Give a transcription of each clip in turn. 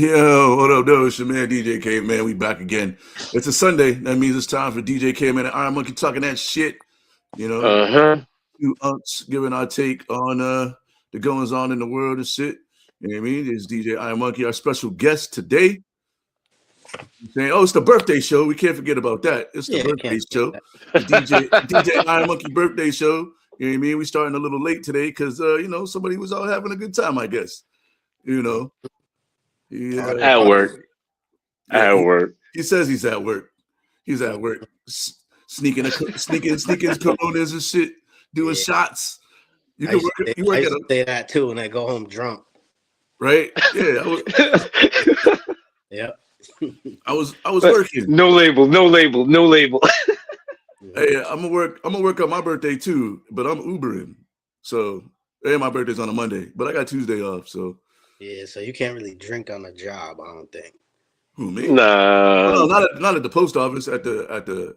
Yo, what up, though? It's your man DJ Caveman. We back again. It's a Sunday. That means it's time for DJ Caveman and IronMonkey talking that shit. You know, few unks giving our take on the goings on in the world and shit. You know what I mean? It's DJ IronMonkey, our special guest today. Saying, oh, it's the birthday show. We can't forget about that. It's the birthday show. The DJ IronMonkey birthday show. You know what I mean? We starting a little late today because somebody was out having a good time, I guess. You know. At work. At work. He says he's at work. He's at work. Sneaking Coronas and shit, doing shots. You can work. You work at say that too, and I go home drunk. Right? Yeah. Yep. I was working. No label. Hey, I'm gonna work on my birthday too, but I'm Ubering. So my birthday's on a Monday, but I got Tuesday off. So yeah, so you can't really drink on the job, I don't think. Who, me? Nah. No, not at the post office. At the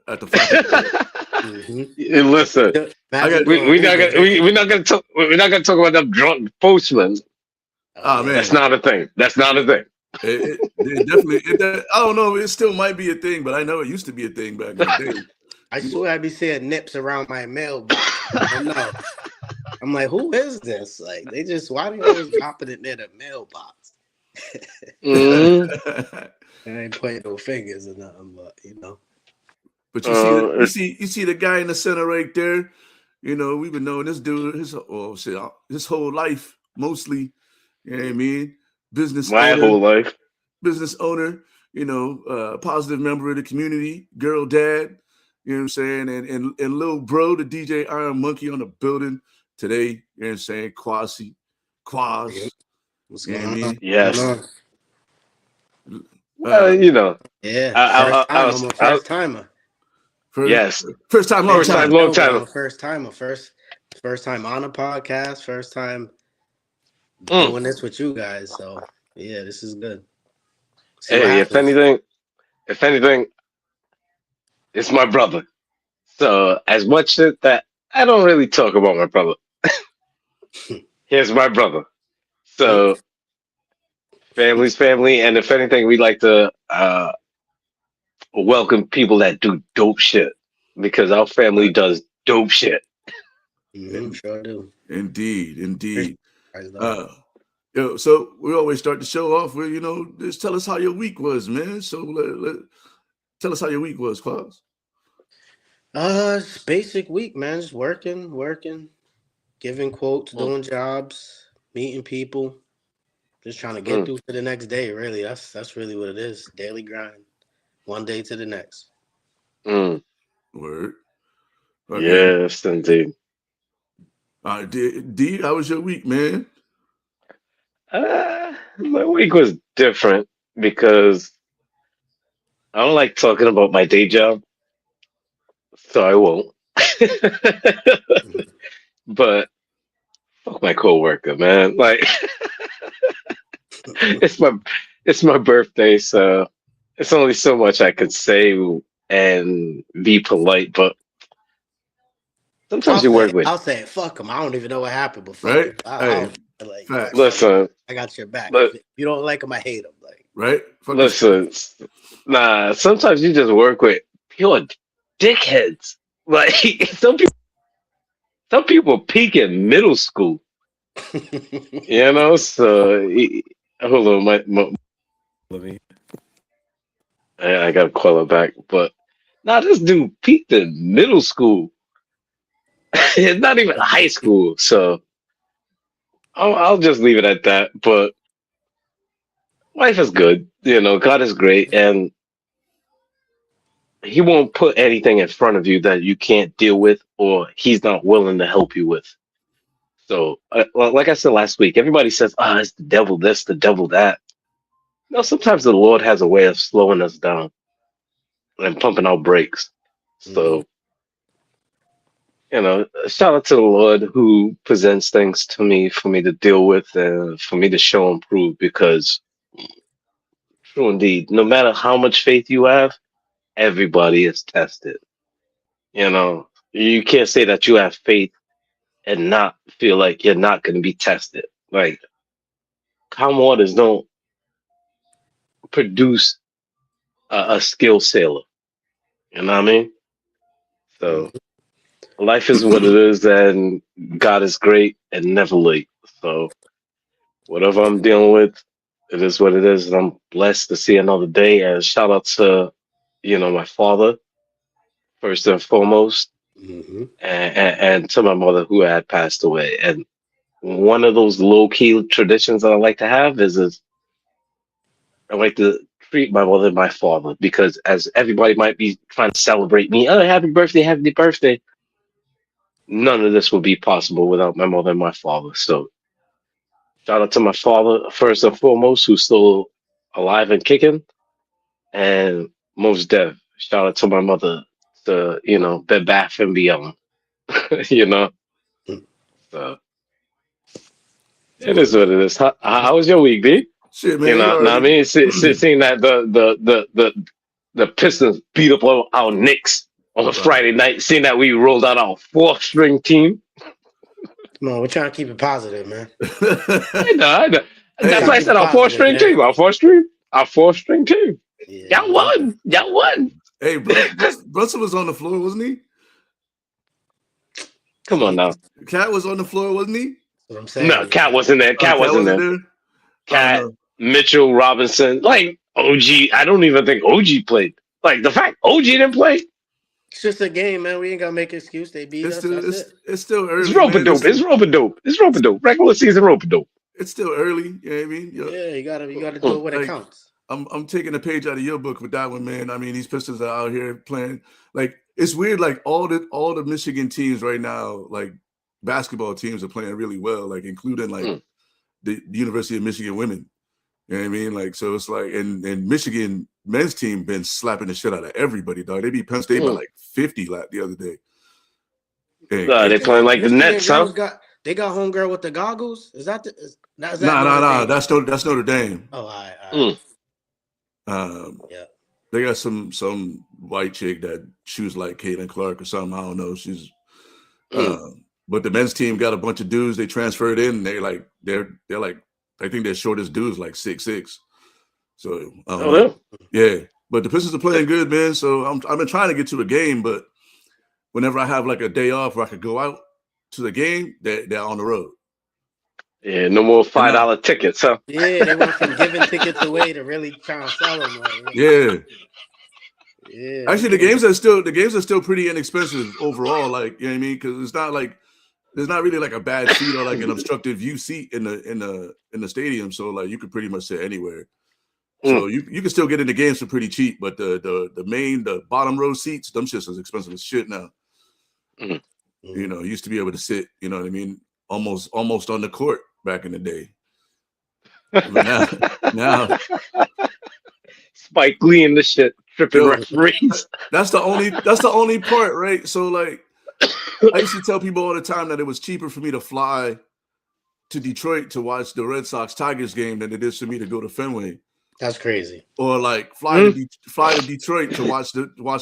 Mm-hmm. Listen, we're not gonna talk about them drunk postmen. Oh man, that's not a thing. It definitely. I don't know. It still might be a thing, but I know it used to be a thing back in the day. I swear I'd be seeing nips around my mailbox. I'm like, who is this? Like, why do you always dropping it near the mailbox? Mm-hmm. I ain't pointing no fingers or nothing, but But you see the guy in the center right there. You know, we've been knowing this dude his whole life, mostly. You know what I mean? Whole life. Business owner, positive member of the community, girl dad, you know what I'm saying? And little bro, the DJ IronMonkey on the building today, you know what I'm saying? Quaz. What's going on? Yes. Yeah. First timer. Yes. First time, long time. First timer. First time on a podcast. First time doing this with you guys. So yeah, this is good. Hey, if anything, it's my brother. So as much that I don't really talk about my brother. Here's my brother. So family's family, and if anything, we like to welcome people that do dope shit because our family does dope shit. Mm-hmm, sure do. Indeed. So we always start the show off with, just tell us how your week was, man. So tell us how your week was, Quaz. It's basic week, man. Just working, giving quotes, doing jobs, meeting people, just trying to get through to the next day. Really, that's really what it is. Daily grind, one day to the next. Word. Okay. Yes, indeed. D, how was your week, man? My week was different because I don't like talking about my day job, so I won't. But fuck my coworker, man. Like it's my birthday, so it's only so much I could say and be polite, but sometimes you work with. I'll say it. Fuck him. I don't even know what happened, but fuck him. Listen, I got your back. If you don't like him, I hate him. Like, right? Listen, nah. Sometimes you just work with pure dickheads. Like some people peak in middle school. So hold on, let me. I gotta call her back, but this dude peaked in middle school. It's not even high school, so I'll just leave it at that. But life is good, God is great, and He won't put anything in front of you that you can't deal with, or He's not willing to help you with. So, like I said last week, everybody says, it's the devil this, the devil that. No, sometimes the Lord has a way of slowing us down and pumping out brakes. So, shout out to the Lord who presents things to me for me to deal with and for me to show and prove, because true indeed, no matter how much faith you have, everybody is tested. You can't say that you have faith and not feel like you're not going to be tested. Like, calm waters don't produce a skilled sailor. You know what I mean? So life is what it is, and God is great and never late. So whatever I'm dealing with, it is what it is, and I'm blessed to see another day. And shout out to my father first and foremost, and to my mother who had passed away. And one of those low key traditions that I like to have is I like to treat my mother and my father, because as everybody might be trying to celebrate me, oh, happy birthday, none of this would be possible without my mother and my father. So shout out to my father first and foremost, who's still alive and kicking, and most deaf. Shout out to my mother, to Bed Bath and Beyond. you know, so it is what it is. How was your week, B? Shit, man. Know what I mean? Seeing that the Pistons beat up our Knicks on a Friday night, seeing that we rolled out our fourth string team. Come on, we're trying to keep it positive, man. I know. That's why I said our fourth string team. Our fourth string team. Yeah. Y'all won. Hey, Brunson was on the floor, wasn't he? Come on now. Cat was on the floor, wasn't he? What I'm saying. No, Cat wasn't there. Cat wasn't there. Cat, Mitchell, Robinson, like OG. I don't even think OG played. Like the fact OG didn't play. It's just a game, man. We ain't gonna make an excuse. They beat us. It's still early. It's rope-a-dope. Regular season rope-a-dope. It's still early. You know what I mean? Yeah, you gotta do it when it counts. I'm taking a page out of your book with that one, man. I mean, these Pistons are out here playing. Like, it's weird. Like all the Michigan teams right now, like basketball teams, are playing really well. Like including like the University of Michigan women. You know what I mean? Like, so it's like, and Michigan men's team been slapping the shit out of everybody, dog. They beat Penn State by like 50 the other day. They playing like the Nets, huh? They got homegirl with the goggles. Is that No. That's Notre Dame. Oh, all right. Yeah. They got some white chick that shoots like Caitlin Clark or something. I don't know. She's but the men's team got a bunch of dudes they transferred in. They're like I think their shortest dude's like 6'6". So yeah. But the Pistons are playing good, man. So I've been trying to get to a game, but whenever I have like a day off where I could go out to the game, they're on the road. Yeah, no more $5 tickets, huh? Yeah, they went from giving tickets away to really trying to sell them. Yeah. Actually, the games are still pretty inexpensive overall. Like, you know what I mean? Because it's not like there's not really like a bad seat or like an obstructive view seat in the stadium. So like you could pretty much sit anywhere. So you can still get into games for pretty cheap, but the bottom row seats, them shits is expensive as shit now. You know, used to be able to sit, you know what I mean, almost on the court back in the day. But now Spike Lee and the shit tripping referees. That's the only part, right? So like I used to tell people all the time that it was cheaper for me to fly to Detroit to watch the Red Sox Tigers game than it is for me to go to Fenway. That's crazy. Or like fly to Detroit to watch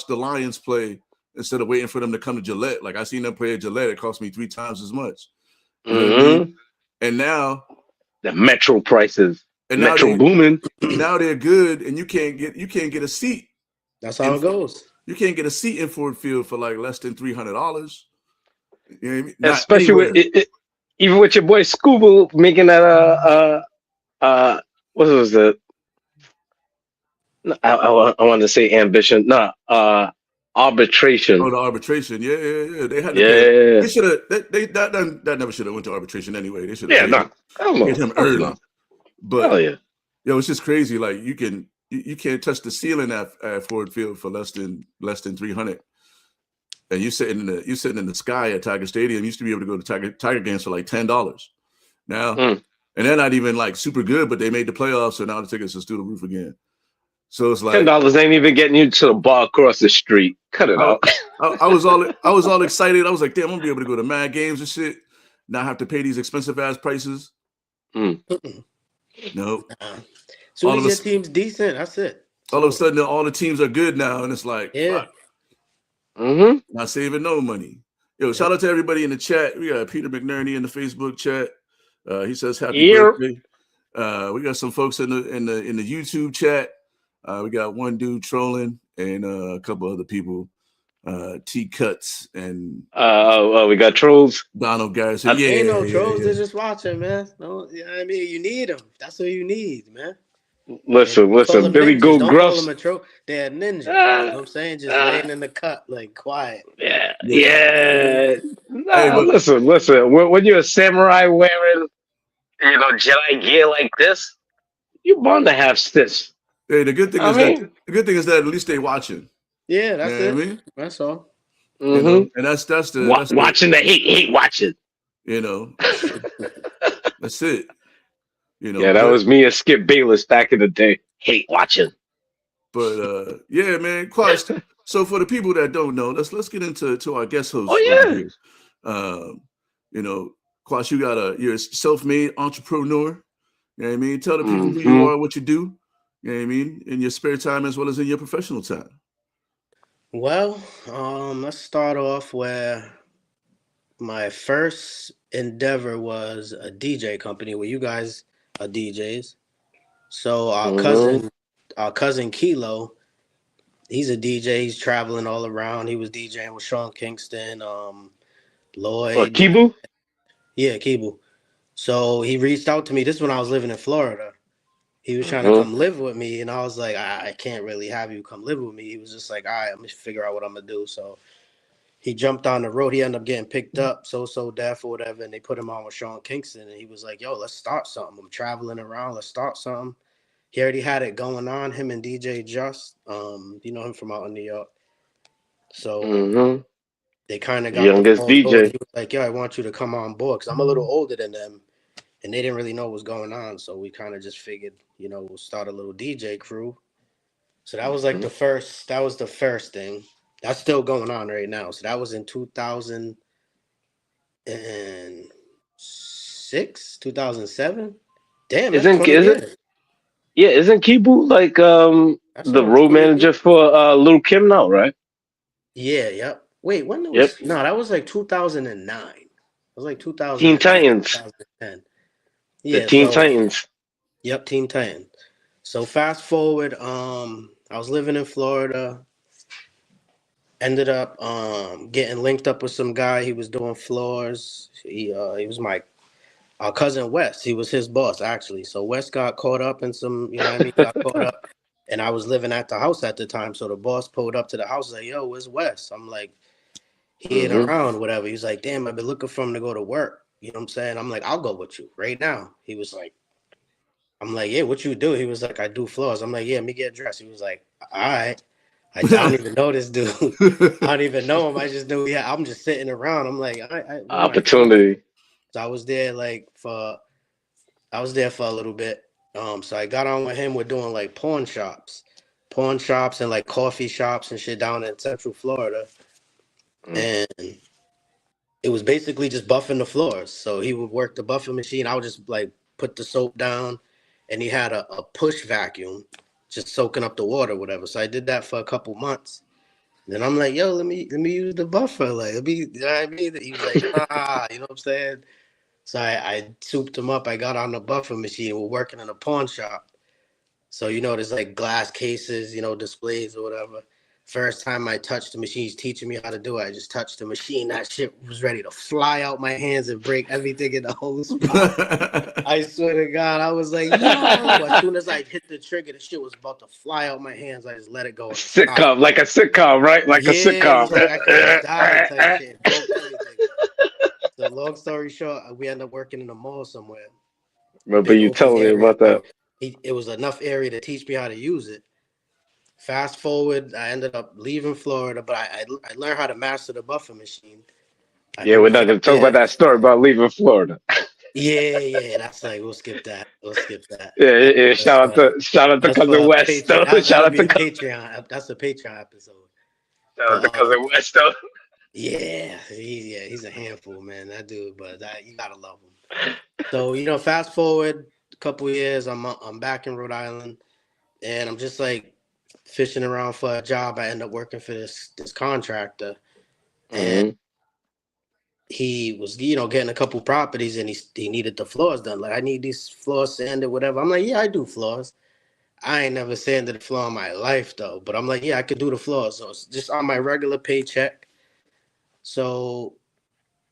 the Lions play instead of waiting for them to come to Gillette. Like I seen them play at Gillette, it cost me 3 times as much. You know what I mean? And now the metro prices, and metro booming. Now they're good, and you can't get a seat. That's how it goes. You can't get a seat in Ford Field for like less than $300. You know what I mean? Especially with even with your boy Scuba making that what was that? I wanted to say ambition. Arbitration. Oh, the arbitration. Yeah. They had to they should have that never should have went to arbitration anyway. They should have paid him early. But it's just crazy. Like you can't touch the ceiling at Ford Field for less than $300. And you're sitting in the sky at Tiger Stadium. You used to be able to go to Tiger games for like $10. Now, and they're not even like super good, but they made the playoffs, so now the tickets are through the roof again. So it's like $10 ain't even getting you to the bar across the street. Cut it out. I was all excited. I was like, damn, I'm gonna be able to go to mad games and shit. Not have to pay these expensive ass prices. No. So all of your team's decent. That's it. All of a sudden, all the teams are good now, and it's like, fuck. Not saving no money. Yo, shout out to everybody in the chat. We got Peter McNerney in the Facebook chat. He says happy birthday. We got some folks in the YouTube chat. We got one dude trolling and a couple other people. T Cuts and we got trolls. Donald Garrison. Ain't no trolls. They're just watching, man. No, you know what I mean, you need them. That's what you need, man. Listen. Billy Ninjas. Gold Don't Gruffs. call them a troll. They're ninjas. You know what I'm saying? Just laying in the cut, like quiet. Yeah. Nah, Hey, but listen. When you're a samurai wearing, Jedi gear like this, you're bound to have stiffs. hey, the good thing is that at least they watching. Yeah, that's it. I mean? That's all. Mm-hmm. And that's watching the hate watching. That's it. Yeah, that was me and Skip Bayless back in the day. Hate watching. But yeah, man, Quast. So for the people that don't know, let's get into our guest host. Oh yeah. Quast, you're a self-made entrepreneur. You know what I mean? Tell the people who you are, what you do. You know what I mean? In your spare time as well as in your professional time. Well, let's start off where my first endeavor was a DJ company where you guys are DJs. So our cousin Kilo, he's a DJ. He's traveling all around. He was DJing with Sean Kingston, Lloyd. Kibu? Yeah, Kibu. So he reached out to me. This is when I was living in Florida. He was trying to come live with me, and I was like, I can't really have you come live with me. He was just like, all right, I'm gonna figure out what I'm gonna do. So he jumped on the road. He ended up getting picked up, so deaf or whatever, and they put him on with Sean Kingston. And he was like, yo, let's start something. I'm traveling around. Let's start something. He already had it going on, him and DJ Just. You know him from out in New York. So they kind of got youngest the DJ. He was like, yo, I want you to come on board because I'm a little older than them. And they didn't really know what was going on. So we kind of just figured, we'll start a little DJ crew. So that was like the first thing. That's still going on right now. So that was in 2006, 2007. Damn, that's 20 years. Yeah, isn't Kibu like the road manager for Lil Kim now, right? Yeah, yep. Wait, when was no, that was like 2009. It was like 2009, Teen Titans. 2010. Yeah, the Teen Titans. Yep, Teen Titans. So fast forward, I was living in Florida. Ended up getting linked up with some guy. He was doing floors. He was our cousin Wes. He was his boss actually. So Wes got caught up in some, got caught up. And I was living at the house at the time. So the boss pulled up to the house like, yo, where's Wes? I'm like, he ain't around, whatever. He's like, damn, I've been looking for him to go to work. You know what I'm saying? I'm like, I'll go with you right now. He was like, I'm like, yeah, what you do? He was like, I do floors. I'm like, yeah, let me get dressed. He was like, all right. I don't even know this dude. I don't even know him. I just knew, I'm just sitting around. I'm like, opportunity. So I was there for a little bit. So I got on with him. We're doing like pawn shops and like coffee shops and shit down in Central Florida. And it was basically just buffing the floors. So he would work the buffing machine. I would just like put the soap down, and he had a push vacuum just soaking up the water, whatever. So I did that for a couple months. Then I'm like, yo, let me use the buffer. Like, you know what I mean? He was like, you know what I'm saying? So I souped him up. I got on the buffer machine. We're working in a pawn shop. So, there's like glass cases, displays or whatever. First time I touched the machine, he's teaching me how to do it. I just touched the machine. That shit was ready to fly out my hands and break everything in the whole spot. I swear to God, I was like, yo. As soon as I hit the trigger, the shit was about to fly out my hands. I just let it go. Sitcom, like a sitcom, right? Like a sitcom. It was like I could have died type shit. Broke everything. So long story short, we ended up working in a mall somewhere. Remember you telling me about that. It was enough area to teach me how to use it. Fast forward, I ended up leaving Florida, but I learned how to master the buffer machine. We're not going to talk about that story about leaving Florida. Yeah, that's like we'll skip that. Yeah. Shout out to cousin West. Shout out to Patreon. That's a Patreon episode. Shout out to cousin West. Yeah, he's a handful, man. That dude, but you gotta love him. So fast forward a couple of years, I'm back in Rhode Island, and I'm just like fishing around for a job. I end up working for this contractor, and he was, getting a couple properties, and he needed the floors done. Like, I need these floors sanded, whatever. I'm like, yeah, I do floors. I ain't never sanded a floor in my life, though. But I'm like, yeah, I could do the floors. So it's just on my regular paycheck. So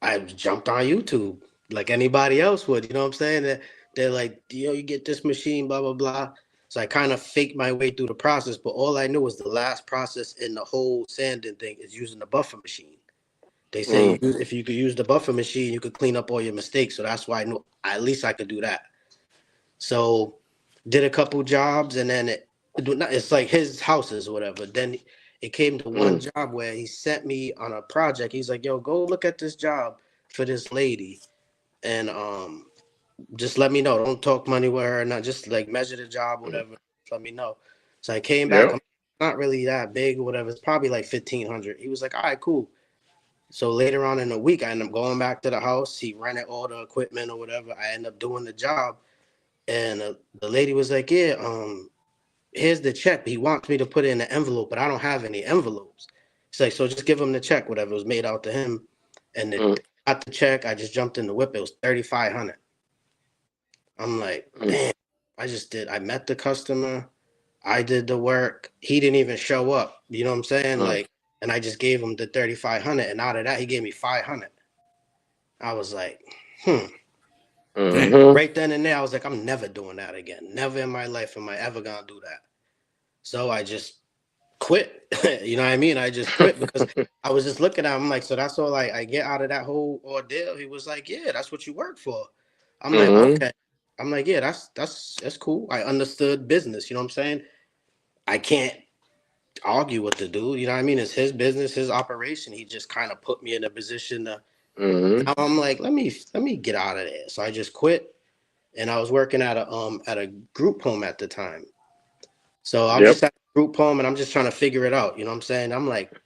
I jumped on YouTube like anybody else would. You know what I'm saying? They're like, you get this machine, blah, blah, blah. So I kind of faked my way through the process. But all I knew was the last process in the whole sanding thing is using the buffer machine. They say if you could use the buffer machine, you could clean up all your mistakes. So that's why I knew at least I could do that. So did a couple jobs, and then it's like his houses or whatever. Then it came to one job where he sent me on a project. He's like, yo, go look at this job for this lady, and just let me know. Don't talk money with her, not just like measure the job, whatever. Let me know. So I came back. I'm not really that big or whatever. It's probably like 1,500. He was like, all right, cool. So later on in the week, I ended up going back to the house. He rented all the equipment or whatever. I ended up doing the job. And the lady was like, yeah, here's the check. He wants me to put it in the envelope, but I don't have any envelopes. He's like, so just give him the check, whatever was made out to him. And got the check. I just jumped in the whip. It was $3,500. I'm like, damn, I met the customer. I did the work. He didn't even show up. You know what I'm saying? Like, and I just gave him the $3,500. And out of that, he gave me $500. I was like, Right then and there, I was like, I'm never doing that again. Never in my life am I ever gonna do that. So I just quit. You know what I mean? I just quit because I was just looking at him like, so that's all I get out of that whole ordeal. He was like, yeah, that's what you work for. I'm like, okay. I'm like, yeah, that's cool. I understood business. You know what I'm saying? I can't argue with the dude. You know what I mean? It's his business, his operation. He just kind of put me in a position to. Now I'm like, let me get out of there. So I just quit, and I was working at a group home at the time. So I'm just at a group home, and I'm just trying to figure it out. You know what I'm saying? I'm like,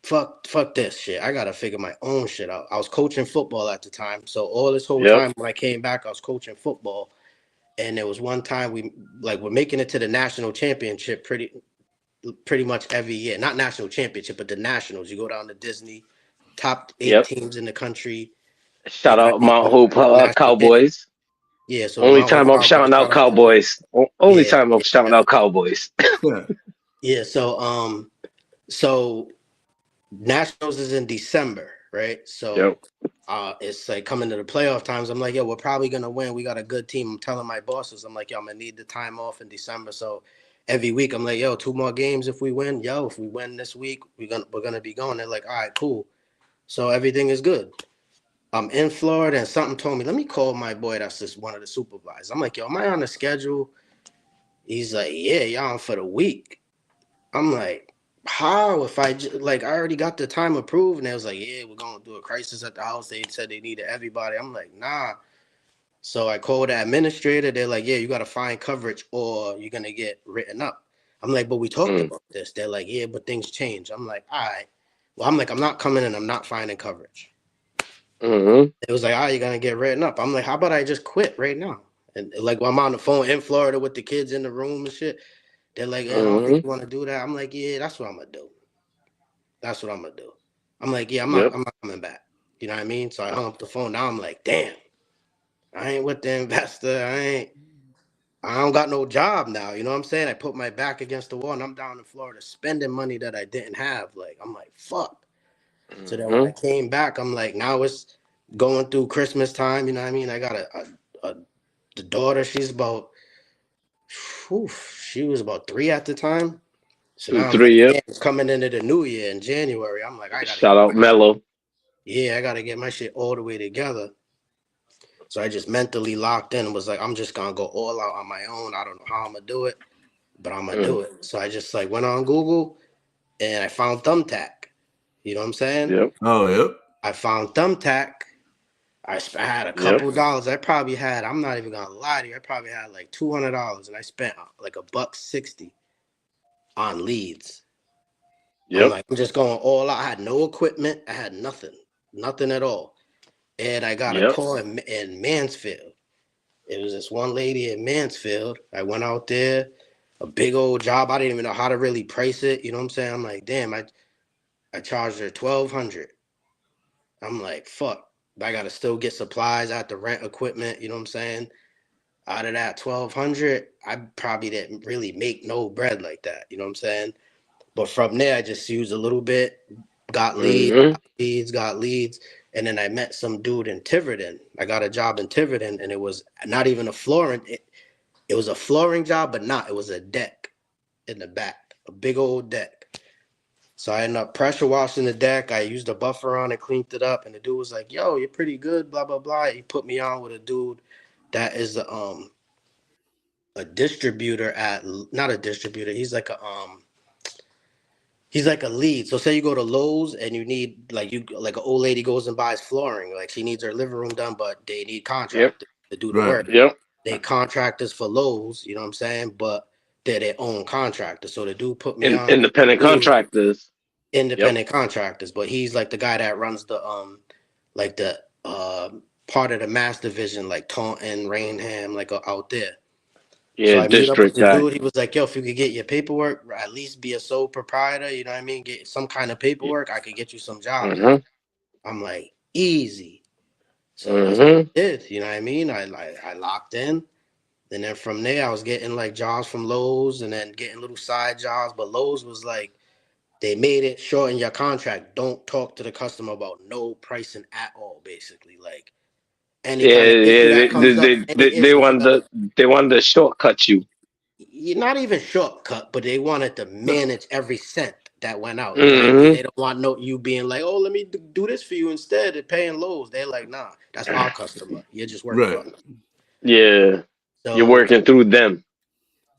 fuck this shit. I gotta figure my own shit out. I was coaching football at the time, so all this whole time when I came back, I was coaching football. And there was one time we're making it to the national championship pretty much every year. Not national championship, but the nationals. You go down to Disney, top 8 teams in the country. Shout out Mount Hope Cowboys. Yeah, so only time I'm shouting out Cowboys. Only time I'm shouting out Cowboys. Yeah, so nationals is in December, right? So it's like coming to the playoff times. I'm like, yo, we're probably gonna win. We got a good team. I'm telling my bosses, I'm like, yo, I'm gonna need the time off in December. So every week I'm like, yo, 2 more games if we win. Yo, if we win this week, we're gonna be going. They're like, all right, cool. So everything is good. I'm in Florida, and something told me, let me call my boy that's just one of the supervisors. I'm like, yo, am I on the schedule? He's like, yeah, y'all on for the week. I'm like, how? If I already got the time approved, and they was like, yeah, we're gonna do a crisis at the house. They said they needed everybody. I'm like, nah. So I called the administrator. They're like, yeah, you gotta find coverage or you're gonna get written up. I'm like, but we talked about this. They're like, yeah, but things change. I'm like, all right. Well, I'm like, I'm not coming in. I'm not finding coverage. It was like, all right, you're gonna get written up. I'm like, how about I just quit right now? And like, when I'm on the phone in Florida with the kids in the room and shit. They're like, I don't think you want to do that. I'm like, yeah, that's what I'm gonna do. That's what I'm gonna do. I'm like, yeah, I'm not coming back. You know what I mean? So I hung up the phone. Now I'm like, damn, I ain't with the investor. I don't got no job now. You know what I'm saying? I put my back against the wall, and I'm down in Florida spending money that I didn't have. Like, I'm like, fuck. So then when I came back, I'm like, now it's going through Christmas time. You know what I mean? I got the daughter. She's about. She was about 3 at the time. So now I'm like, it's coming into the new year in January. I'm like, I gotta shout out Mello. Yeah, I gotta get my shit all the way together. So I just mentally locked in and was like, I'm just gonna go all out on my own. I don't know how I'm gonna do it, but I'm gonna do it. So I just went on Google and I found Thumbtack. You know what I'm saying? Yep. Oh, yep. I found Thumbtack. I had a couple dollars. I'm not even gonna lie to you. I probably had like $200, and I spent like $160 on leads. I'm like, I'm just going all out. I had no equipment. I had nothing at all. And I got a call in Mansfield. It was this one lady in Mansfield. I went out there, a big old job. I didn't even know how to really price it. You know what I'm saying? I'm like, damn, I charged her $1,200. I'm like, fuck, I gotta still get supplies. I have to rent equipment. You know what I'm saying? Out of that 1,200, I probably didn't really make no bread like that. You know what I'm saying? But from there, I just used a little bit, got leads, and then I met some dude in Tiverton. I got a job in Tiverton, and it was not even a flooring. It was a flooring job, but not. It was a deck in the back, a big old deck. So I ended up pressure washing the deck. I used a buffer on it, cleaned it up, and the dude was like, "Yo, you're pretty good." Blah blah blah. He put me on with a dude that is a distributor at not a distributor. He's like a lead. So say you go to Lowe's and you need like an old lady goes and buys flooring, like she needs her living room done, but they need contractors to do the Right. work. They contractors for Lowe's, you know what I'm saying? But they're their own contractors. So the dude put me on independent contractors. Independent contractors, but he's like the guy that runs the like the part of the mass division, like Taunton, Rainham, like out there. Yeah, so I meet up with district the guy. dude. He was like, "Yo, if you could get your paperwork, at least be a sole proprietor, you know what I mean? Get some kind of paperwork, I could get you some jobs." I'm like, easy. So that's what I did, you know what I mean? I locked in, and then from there I was getting like jobs from Lowe's, and then getting little side jobs. But Lowe's was like, they made it short in your contract. Don't talk to the customer about no pricing at all, basically. Like any kind of issue that comes up, any They issue, wanted to shortcut you. you're not even shortcut, but they wanted to manage every cent that went out. You know what I mean? They don't want you being like, "Oh, let me do this for you instead of paying Lowe's." They're like, "Nah, that's our customer. You're just working for us." Yeah, you're So working through them.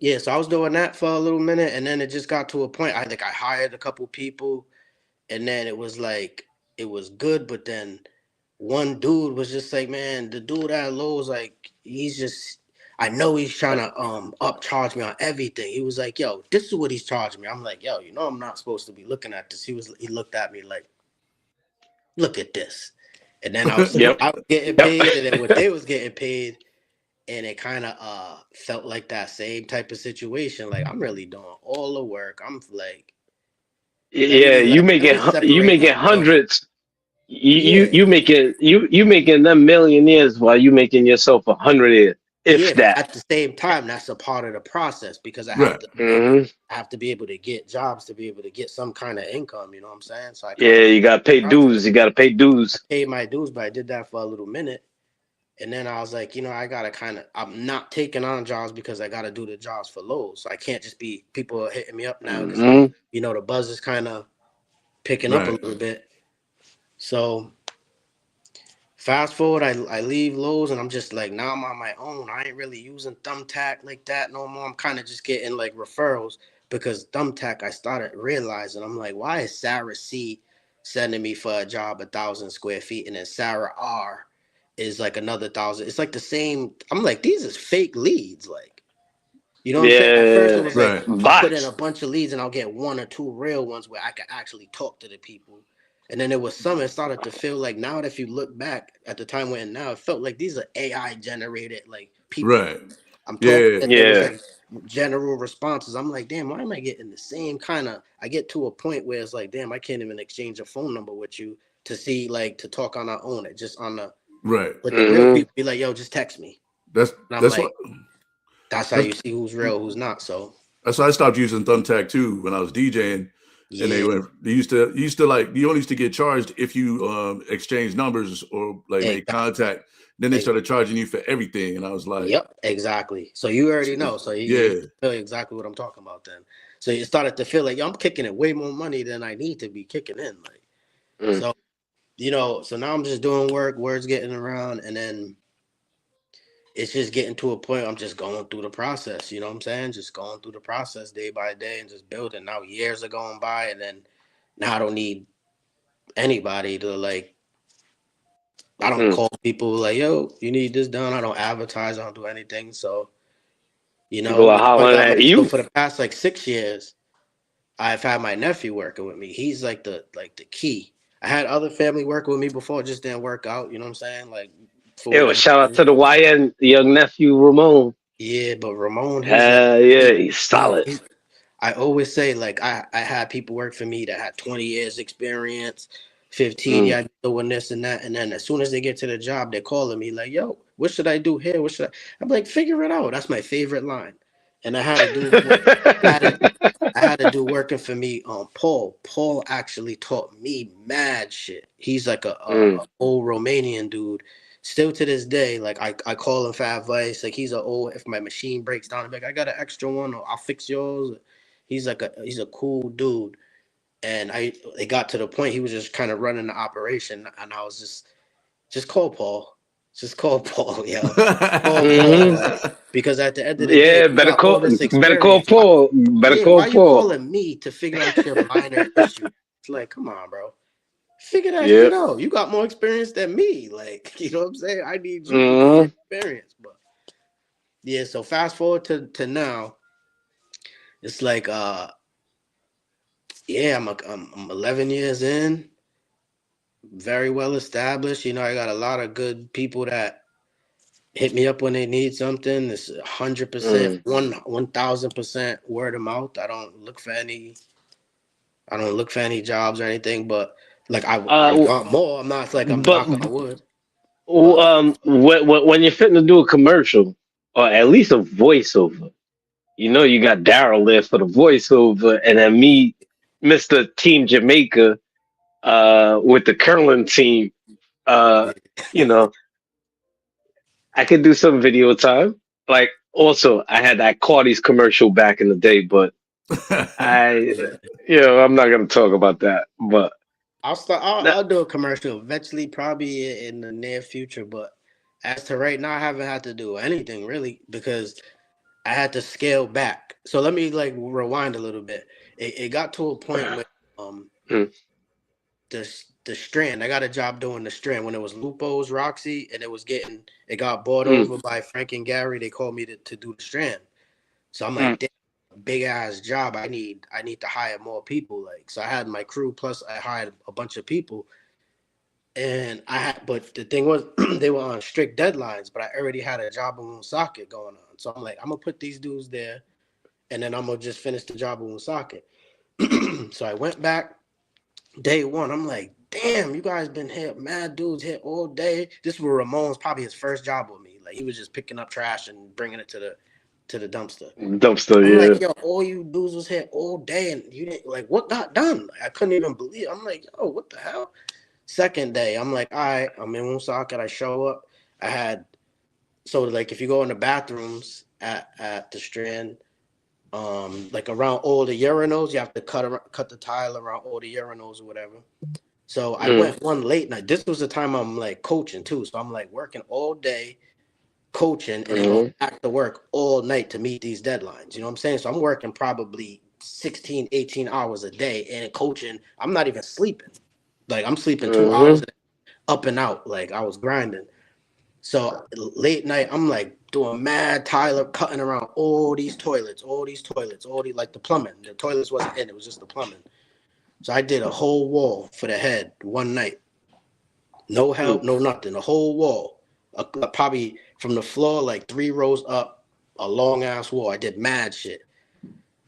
yeah, so I was doing that for a little minute, and then it just got to a point. I think I hired a couple people, and then it was like it was good, but then one dude was just like, "Man, the dude at Lowe's, like, he's just, I know he's trying to upcharge me on everything." He was like, "Yo, this is what he's charging me." I'm like, "Yo, you know I'm not supposed to be looking at this." He looked at me like, "Look at this," and then I was getting paid, and then what they was getting paid, and it kind of felt like that same type of situation. Like, I'm really doing all the work. I'm like, You making myself. hundreds. Yeah. You making them millionaires while you making yourself 100, if Yeah, but that. at the same time, that's a part of the process because I have Right. to be able, I have to be able to get jobs to be able to get some kind of income. You know what I'm saying? So I kind Yeah, of you gotta pay dues. You gotta pay dues. paid my dues, but I did that for a little minute, and then I was like, I gotta I'm not taking on jobs because I gotta do the jobs for Lowe's. So I can't just be people are hitting me up now because the buzz is kind of picking up a little bit. So fast forward, I leave Lowe's and I'm just like, now I'm on my own. I ain't really using Thumbtack like that no more. I'm kind of just getting like referrals because Thumbtack, I started realizing, I'm like, why is Sarah C sending me for a job 1,000 square feet and then Sarah R is like another 1,000? It's like the same. I'm like, these is fake leads. Like, you know what I'm saying? At first it was like, I'll put in a bunch of leads and I'll get one or two real ones where I can actually talk to the people. And then there was some, it started to feel like now that if you look back at the time when now, it felt like these are AI generated like people. Right. I'm talking and there was Yeah. like general responses. I'm like, damn, why am I getting the same kind of, I get to a point where it's like, damn, I can't even exchange a phone number with you to see like to talk on our own. It just on the with the real people be like, yo, just text me. And I'm like, that's how you see who's real, who's not. So that's why I stopped using Thumbtack too when I was DJing. And they used to like, you only used to get charged if you exchange numbers or like make contact. Then they started charging you for everything, and I was like, yep, exactly. So you already know. So you feel exactly what I'm talking about then. So you started to feel like, yo, I'm kicking in way more money than I need to be kicking in. Like, so so now I'm just doing work, words getting around, and then it's just getting to a point I'm just going through the process. You know what I'm saying? Just going through the process day by day and just building. Now years are going by, and then now I don't need anybody to like. I don't call people like, yo, you need this done. I don't advertise. I don't do anything. So, People are hollering at you. So for the past like 6 years, I've had my nephew working with me. He's like the key. I had other family working with me before. It just didn't work out. You know what I'm saying? Like, for Yo, shout out to the YN, the young nephew Ramon. Yeah, but Ramon, he's solid. I always say, like, I had people work for me that had 20 years experience, 15, yeah, doing this and that. And then as soon as they get to the job, they're calling me like, yo, what should I do here? What should I'm like, figure it out. That's my favorite line. And I had to do I had to do working for me on Paul. Paul actually taught me mad shit. He's like a old Romanian dude. Still to this day, like I call him for advice. Like he's a old. If my machine breaks down, I'm like, I got an extra one, or I'll fix yours. He's a cool dude. And it got to the point he was just kind of running the operation, and I was just call Paul. Just call Paul, yo. Call Paul, like, because at the end of the day, you got all this experience. Paul. Why you calling me to figure out your minor issue? It's like, come on, bro. Figure that shit out. You got more experience than me. Like, you know what I'm saying? I need you to get experience. But yeah, so fast forward to now. It's like I'm 11 years in, very well established. You know, I got a lot of good people that hit me up when they need something. It's 100%, 1,000% word of mouth. I don't look for any jobs or anything, but like I want more. I'm not like I'm knocking on wood. When you're fitting to do a commercial or at least a voiceover, you know you got Daryl there for the voiceover, and then me, Mr. Team Jamaica, with the curling team. You know, I could do some video time. Like also, I had that Cardi's commercial back in the day, but I'm not gonna talk about that. But I'll do a commercial eventually, probably in the near future. But as to right now, I haven't had to do anything really because I had to scale back. So let me like rewind a little bit. It got to a point where the Strand. I got a job doing the Strand when it was Lupo's Roxy, and it got bought over by Frank and Gary. They called me to do the Strand. So I'm like, damn, big ass job. I need to hire more people. Like, so I had my crew plus I hired a bunch of people. And but the thing was, they were on strict deadlines, but I already had a job in socket going on. So I'm like, I'm gonna put these dudes there, and then I'm gonna just finish the job in socket. So I went back day one. I'm like, damn, you guys been here, mad dudes here all day. This was Ramon's probably his first job with me. Like he was just picking up trash and bringing it to the dumpster. I'm like, yo, all you dudes was here all day, and you didn't like what got done. Like, I couldn't even believe. I'm like, yo, what the hell? Second day, I'm like, all right, I'm in Woonsocket. I show up. So like if you go in the bathrooms at the Strand, like around all the urinals, you have to cut the tile around all the urinals or whatever. So I went one late night. This was the time I'm like coaching too. So I'm like working all day, coaching, and then going back to work all night to meet these deadlines. You know what I'm saying? So I'm working probably 16, 18 hours a day, and coaching, I'm not even sleeping. Like I'm sleeping 2 hours up and out. Like I was grinding. So late night, I'm like doing mad Tyler cutting around all these toilets, like the plumbing. The toilets wasn't in, it was just the plumbing. So I did a whole wall for the head one night. No help, no nothing. A whole wall. Probably from the floor, like 3 rows up, a long ass wall. I did mad shit.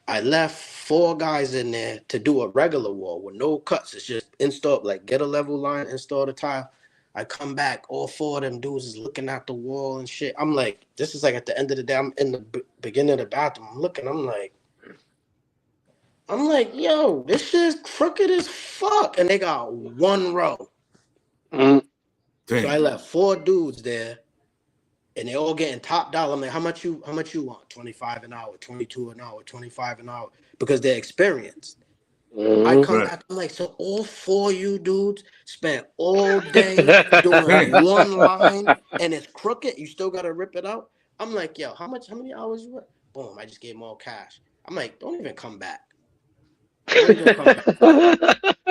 I left 4 guys in there to do a regular wall with no cuts. It's just install, like get a level line, install the tile. I come back, all 4 of them dudes is looking at the wall and shit. I'm like, this is like at the end of the day, I'm in the beginning of the bathroom. I'm looking, I'm like, yo, this shit's crooked as fuck. And they got 1 row. So I left 4 dudes there. And they all getting top dollar. I'm like, how much you want? 25 an hour, 22 an hour, 25 an hour, because they're experienced. I come back, I'm like, so all 4 of you dudes spent all day doing one line and it's crooked. You still gotta rip it out. I'm like, yo, how many hours you work? Boom, I just gave them all cash. I'm like, don't even come back. Don't even come back.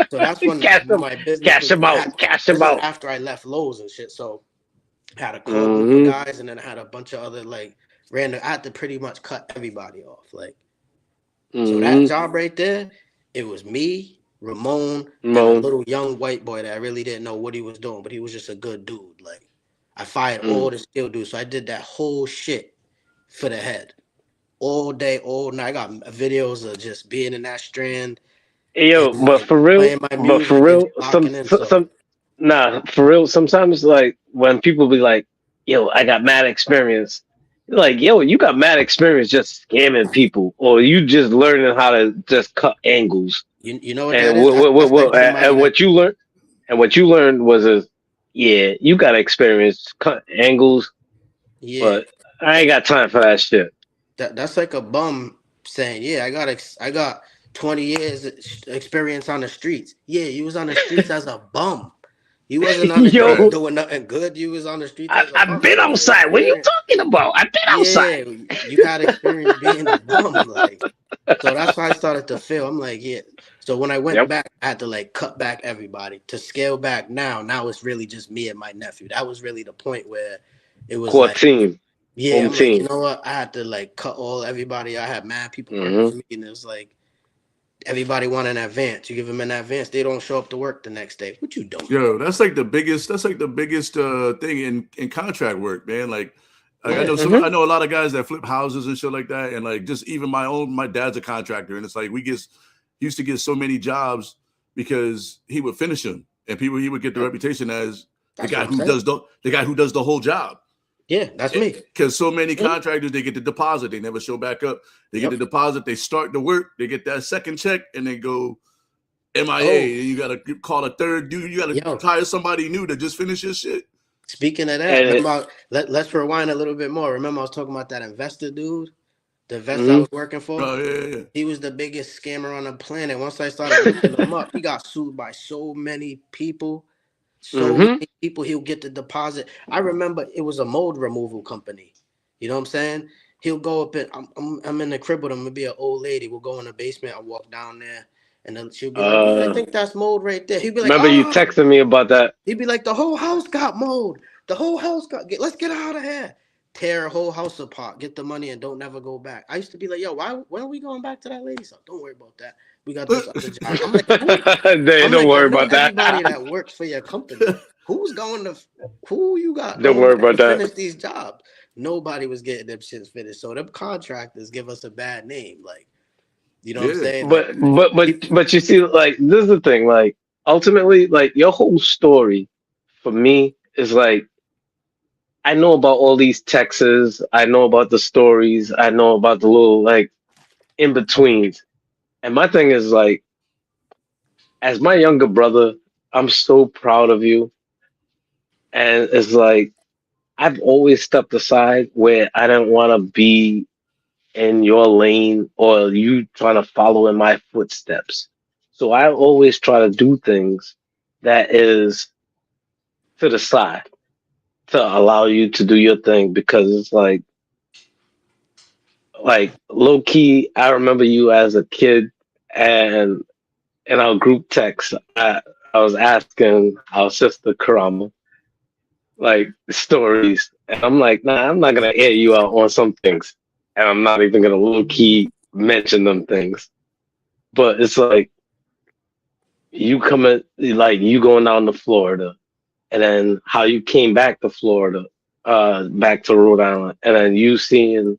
So that's when my business cash them out. This is after I left Lowe's and shit. So I had a core group of guys, and then I had a bunch of other like random. I had to pretty much cut everybody off. Like, so that job right there, it was me, Ramon, and a little young white boy that I really didn't know what he was doing, but he was just a good dude. Like, I fired all the skill dudes, so I did that whole shit for the head all day, all night. I got videos of just being in that Strand. Yo, and like playing my but for music and real, just locking in. So for real, sometimes like when people be like, yo, I got mad experience. Like, yo, you got mad experience just scamming people, or you just learning how to just cut angles. you know what that And is? That's like somebody that what you learned was yeah, you got experience cut angles, yeah. but I ain't got time for that shit. That's like a bum saying, "Yeah, I got 20 years experience on the streets." Yeah, you was on the streets as a bum. You wasn't on the streets Yo, doing nothing good. You was on the streets as a I've bum. been So you outside. What are you experience. talking about? I've been outside. Yeah, you got experience being a bum. Like, so that's why I started to feel. I'm like, yeah. So when I went Yep. back, I had to like cut back everybody to scale back. Now it's really just me and my nephew. That was really the point where it was Core like. team, Yeah, home I'm like, you team. know what? I had to like cut everybody. I had mad people working Hmm. for me, and it was like everybody want an advance. You give them an advance, they don't show up to work the next day. What you doing? Yo, that's like the biggest. That's like the biggest thing in contract work, man. Like I Yeah, know Hmm. I know a lot of guys that flip houses and shit like that, and like just even my dad's a contractor, and it's like he used to get so many jobs because he would finish them, and he would get the reputation as that's what I'm saying. the guy who does the whole job. Yeah, that's me. Because so many Mhm. contractors, they get the deposit, they never show back up. They get Yep. the deposit, they start the work, they get that second check, and they go Oh, MIA. And you gotta call a third dude. You gotta yo. hire somebody new to just finish your shit. Speaking of that, And remember let's rewind a little bit more. Remember I was talking about that investor dude, the investor I mhm. was working for. Oh yeah. He was the biggest scammer on the planet. Once I started looking him up, he got sued by so many people. So Mhm. many people he'll get the deposit. I remember it was a mold removal company. You know what I'm saying? He'll go up and I'm in the crib with him. It'll be an old lady. We'll go in the basement. I walk down there, and then she'll be like, "Yeah, I think that's mold right there." He'd be like, Remember you "Oh," texting me about that? he'd be like, "The whole house got mold. The whole house got. Let's get out of here. Tear a whole house apart. Get the money and don't never go back." I used to be like, "Yo, why? When are we going back to that lady's house? Don't worry about that. We got this other job." I'm like, "Who?" I'm Don't like, yo, worry know about that. everybody that works for your company. Who's going to who you got Don't going worry there to about that. finish these jobs? Nobody was getting them shits finished. So them contractors give us a bad name. Like, you know what I'm Yeah. saying? Like But you see, like this is the thing. Like ultimately, like your whole story for me is like I know about all these texts. I know about the stories. I know about the little like in betweens. And my thing is like, as my younger brother, I'm so proud of you. And it's like I've always stepped aside where I didn't want to be in your lane or you trying to follow in my footsteps. So I always try to do things that is to the side to allow you to do your thing because it's like low key. I remember you as a kid and in our group text, I was asking our sister Karama like stories, and I'm like, nah, I'm not gonna air you out on some things, and I'm not even gonna low key mention them things. But it's like you coming, like you going down to Florida, and then how you came back to Florida, back to Rhode Island, and then you seeing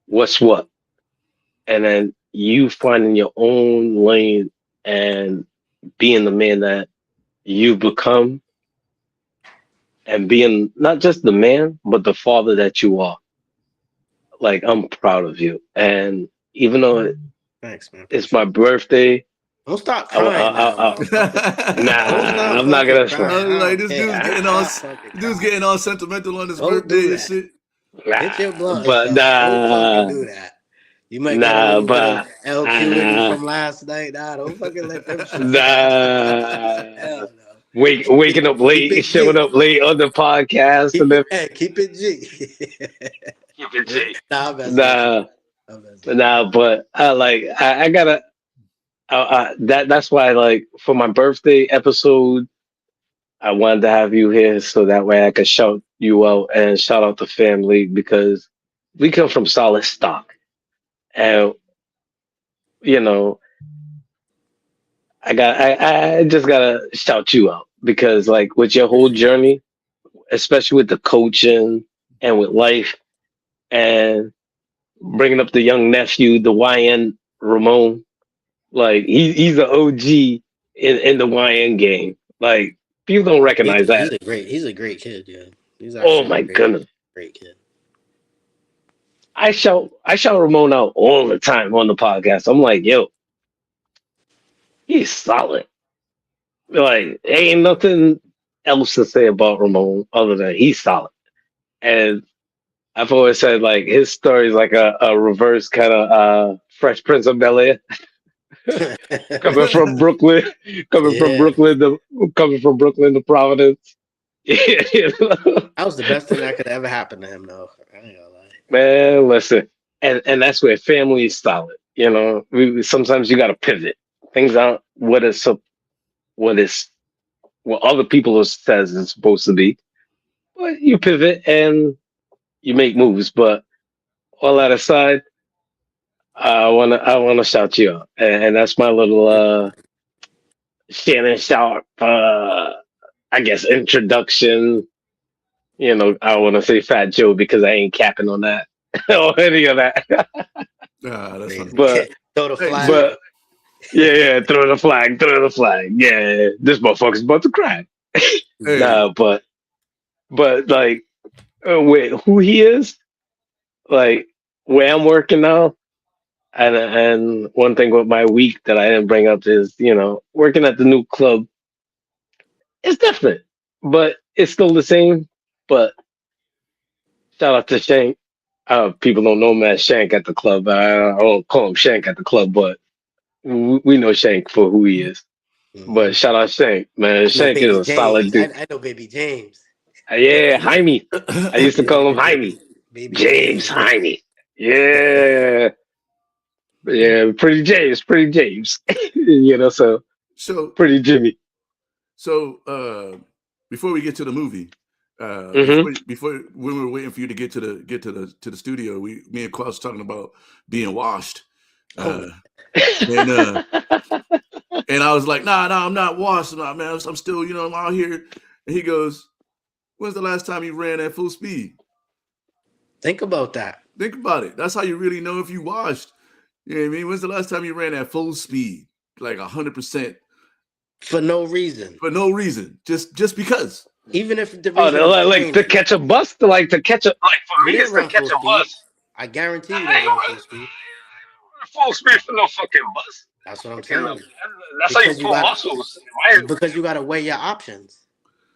what's what, and then you finding your own lane and being the man that you become, and being not just the man, but the father that you are. Like I'm proud of you, and even though thanks, man. it's Appreciate my it. birthday, Don't stop I, I, crying now, I, I, motherfucker. Don't nah, stop I'm not fucking gonna stop. crying. I was I like, don't care. Stop fucking dude's crying. getting all sentimental on his Don't do birthday and that. shit. Hit your Nah, blunt or but something. Don't fucking nah, do that. You might got a nah, little bit of but LQ in you uh, from last night. Nah, don't fucking let them shits slide. nah. Hell no. Waking up Keep late, it showing G. up late on the podcast, and Keep then it, hey, keep it G. keep it G. Nah, I'm messing with you. Nah, I'm messing with nah, but I gotta. That's why like for my birthday episode, I wanted to have you here so that way I could shout you out and shout out the family because we come from solid stock. And you know, I just gotta shout you out because like with your whole you. journey, especially with the coaching and with life and bringing up the young nephew, the YN Ramon, Like he's an OG in the YN game. Like people don't recognize that. He's a great kid, yeah. He's Oh actually my a goodness. great kid. I shout Ramon out all the time on the podcast. I'm like, yo, he's solid. Like, ain't nothing else to say about Ramon other than he's solid. And I've always said like his story is like a reverse kind of Fresh Prince of Bel-Air. coming from Brooklyn, coming from Brooklyn to Providence. That was the best thing that could ever happen to him, though. I ain't gonna lie. Man, listen, and that's where family is solid. You know, sometimes you got to pivot. Things aren't what other people says it's supposed to be, but you pivot and you make moves. But all that aside, I wanna shout you out, and that's my little Shannon Sharp, I guess introduction. You know, I want to say Fat Joe because I ain't capping on that or any of that. That's funny. But throw the flag. But yeah, throw the flag. Yeah, this motherfucker's about to cry. Hey. Nah, but like, wait, who he is? Like where I'm working now, and one thing with my week that I didn't bring up is working at the new club. It's different, but it's still the same. But shout out to Shank. People don't know him as Shank at the club. I don't call him Shank at the club, but we know Shank for who he is. Mm-hmm. But shout out Shank, man. Shank is a solid dude. I know Baby James. Yeah, Jaime. I used to call him Jaime. James Jaime. Yeah. Yeah, pretty James. So pretty Jimmy. So before we get to the movie, before when we were waiting for you to get to the studio, me and Klaus talking about being washed. And I was like, nah, I'm not washed, man. I'm still, I'm out here. And he goes, when's the last time you ran at full speed? Think about that. Think about it. That's how you really know if you washed. You know what I mean? When's the last time you ran at full speed? Like 100%. For no reason. Just because. Even if the reason like to catch a bus, for me it's to catch a bus. I guarantee you didn't run full speed. Full speed for no fucking bus. That's what I'm saying. That's how you pull muscles. Because you gotta weigh your options.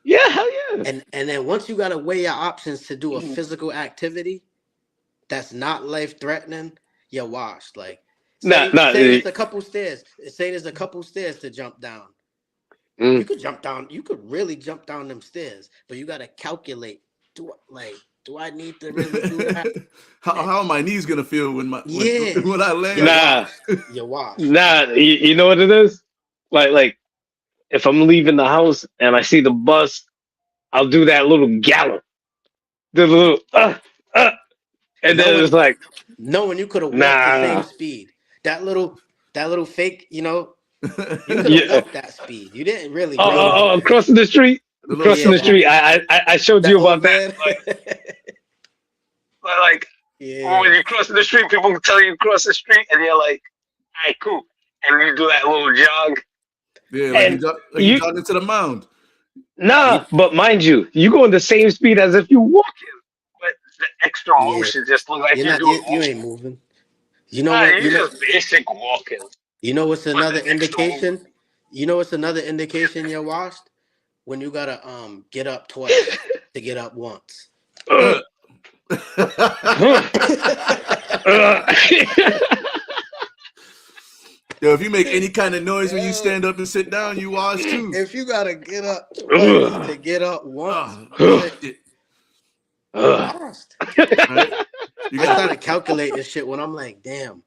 Yeah, hell yeah. And then once you gotta weigh your options to do a physical activity that's not life threatening, you're washed. Like say there's a couple stairs. Say there's a couple stairs to jump down. You could jump down. You could really jump down them stairs, but you gotta calculate. Do I need to really do that? how are my knees gonna feel when I land? You're washed. Nah, you know what it is? Like if I'm leaving the house and I see the bus, I'll do that little gallop, the little and then it's like knowing you could have walked the same speed. That little fake, you could have walked that speed. You didn't really. I'm crossing the street. Crossing the street. I showed you about that. Like when you're crossing the street, people can tell you cross the street, and you're like, "All right, cool," and you do that little jog. Yeah, like you jog into the mound. Nah, but mind you, you go in the same speed as if you walking, but the extra motion just looks like you're doing. You ain't moving. You know what? You're just basic walking. You know what's another indication? You know what's another indication you're washed? When you gotta get up twice to get up once. Yo, if you make any kind of noise when you stand up and sit down, you wash too. If you gotta get up twice to get up once, washed. Right? I started calculating shit when I'm like, damn,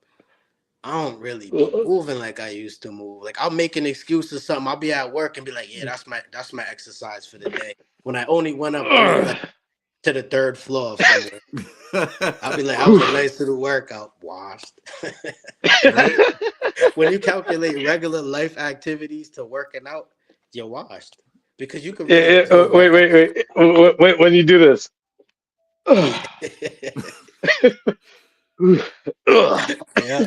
I don't really be moving like I used to move. Like I'll make an excuse or something. I'll be at work and be like, yeah, that's my exercise for the day. When I only went up to the third floor of somewhere. I'll be like, I was a nice little workout. Washed. Right? When you calculate regular life activities to working out, you're washed. Because you can wait. When you do this. Yeah.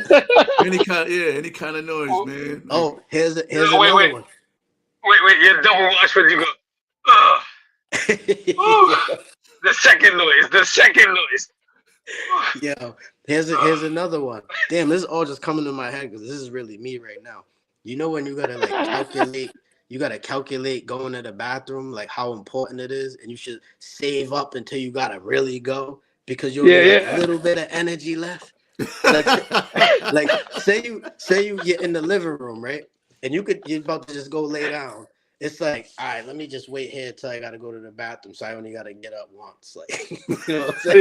Any kind of noise, man. Oh, here's wait, another one. Wait, you double watch when you go. The second noise. Yo, here's another one. Damn, this is all just coming to my head because this is really me right now. You know when you gotta like calculate going to the bathroom, like how important it is, and you should save up until you gotta really go because you only got a little bit of energy left. Like say you're in the living room, right? And you're about to just go lay down. It's like, all right, let me just wait here until I gotta go to the bathroom, so I only gotta get up once. Like, you know what I'm saying?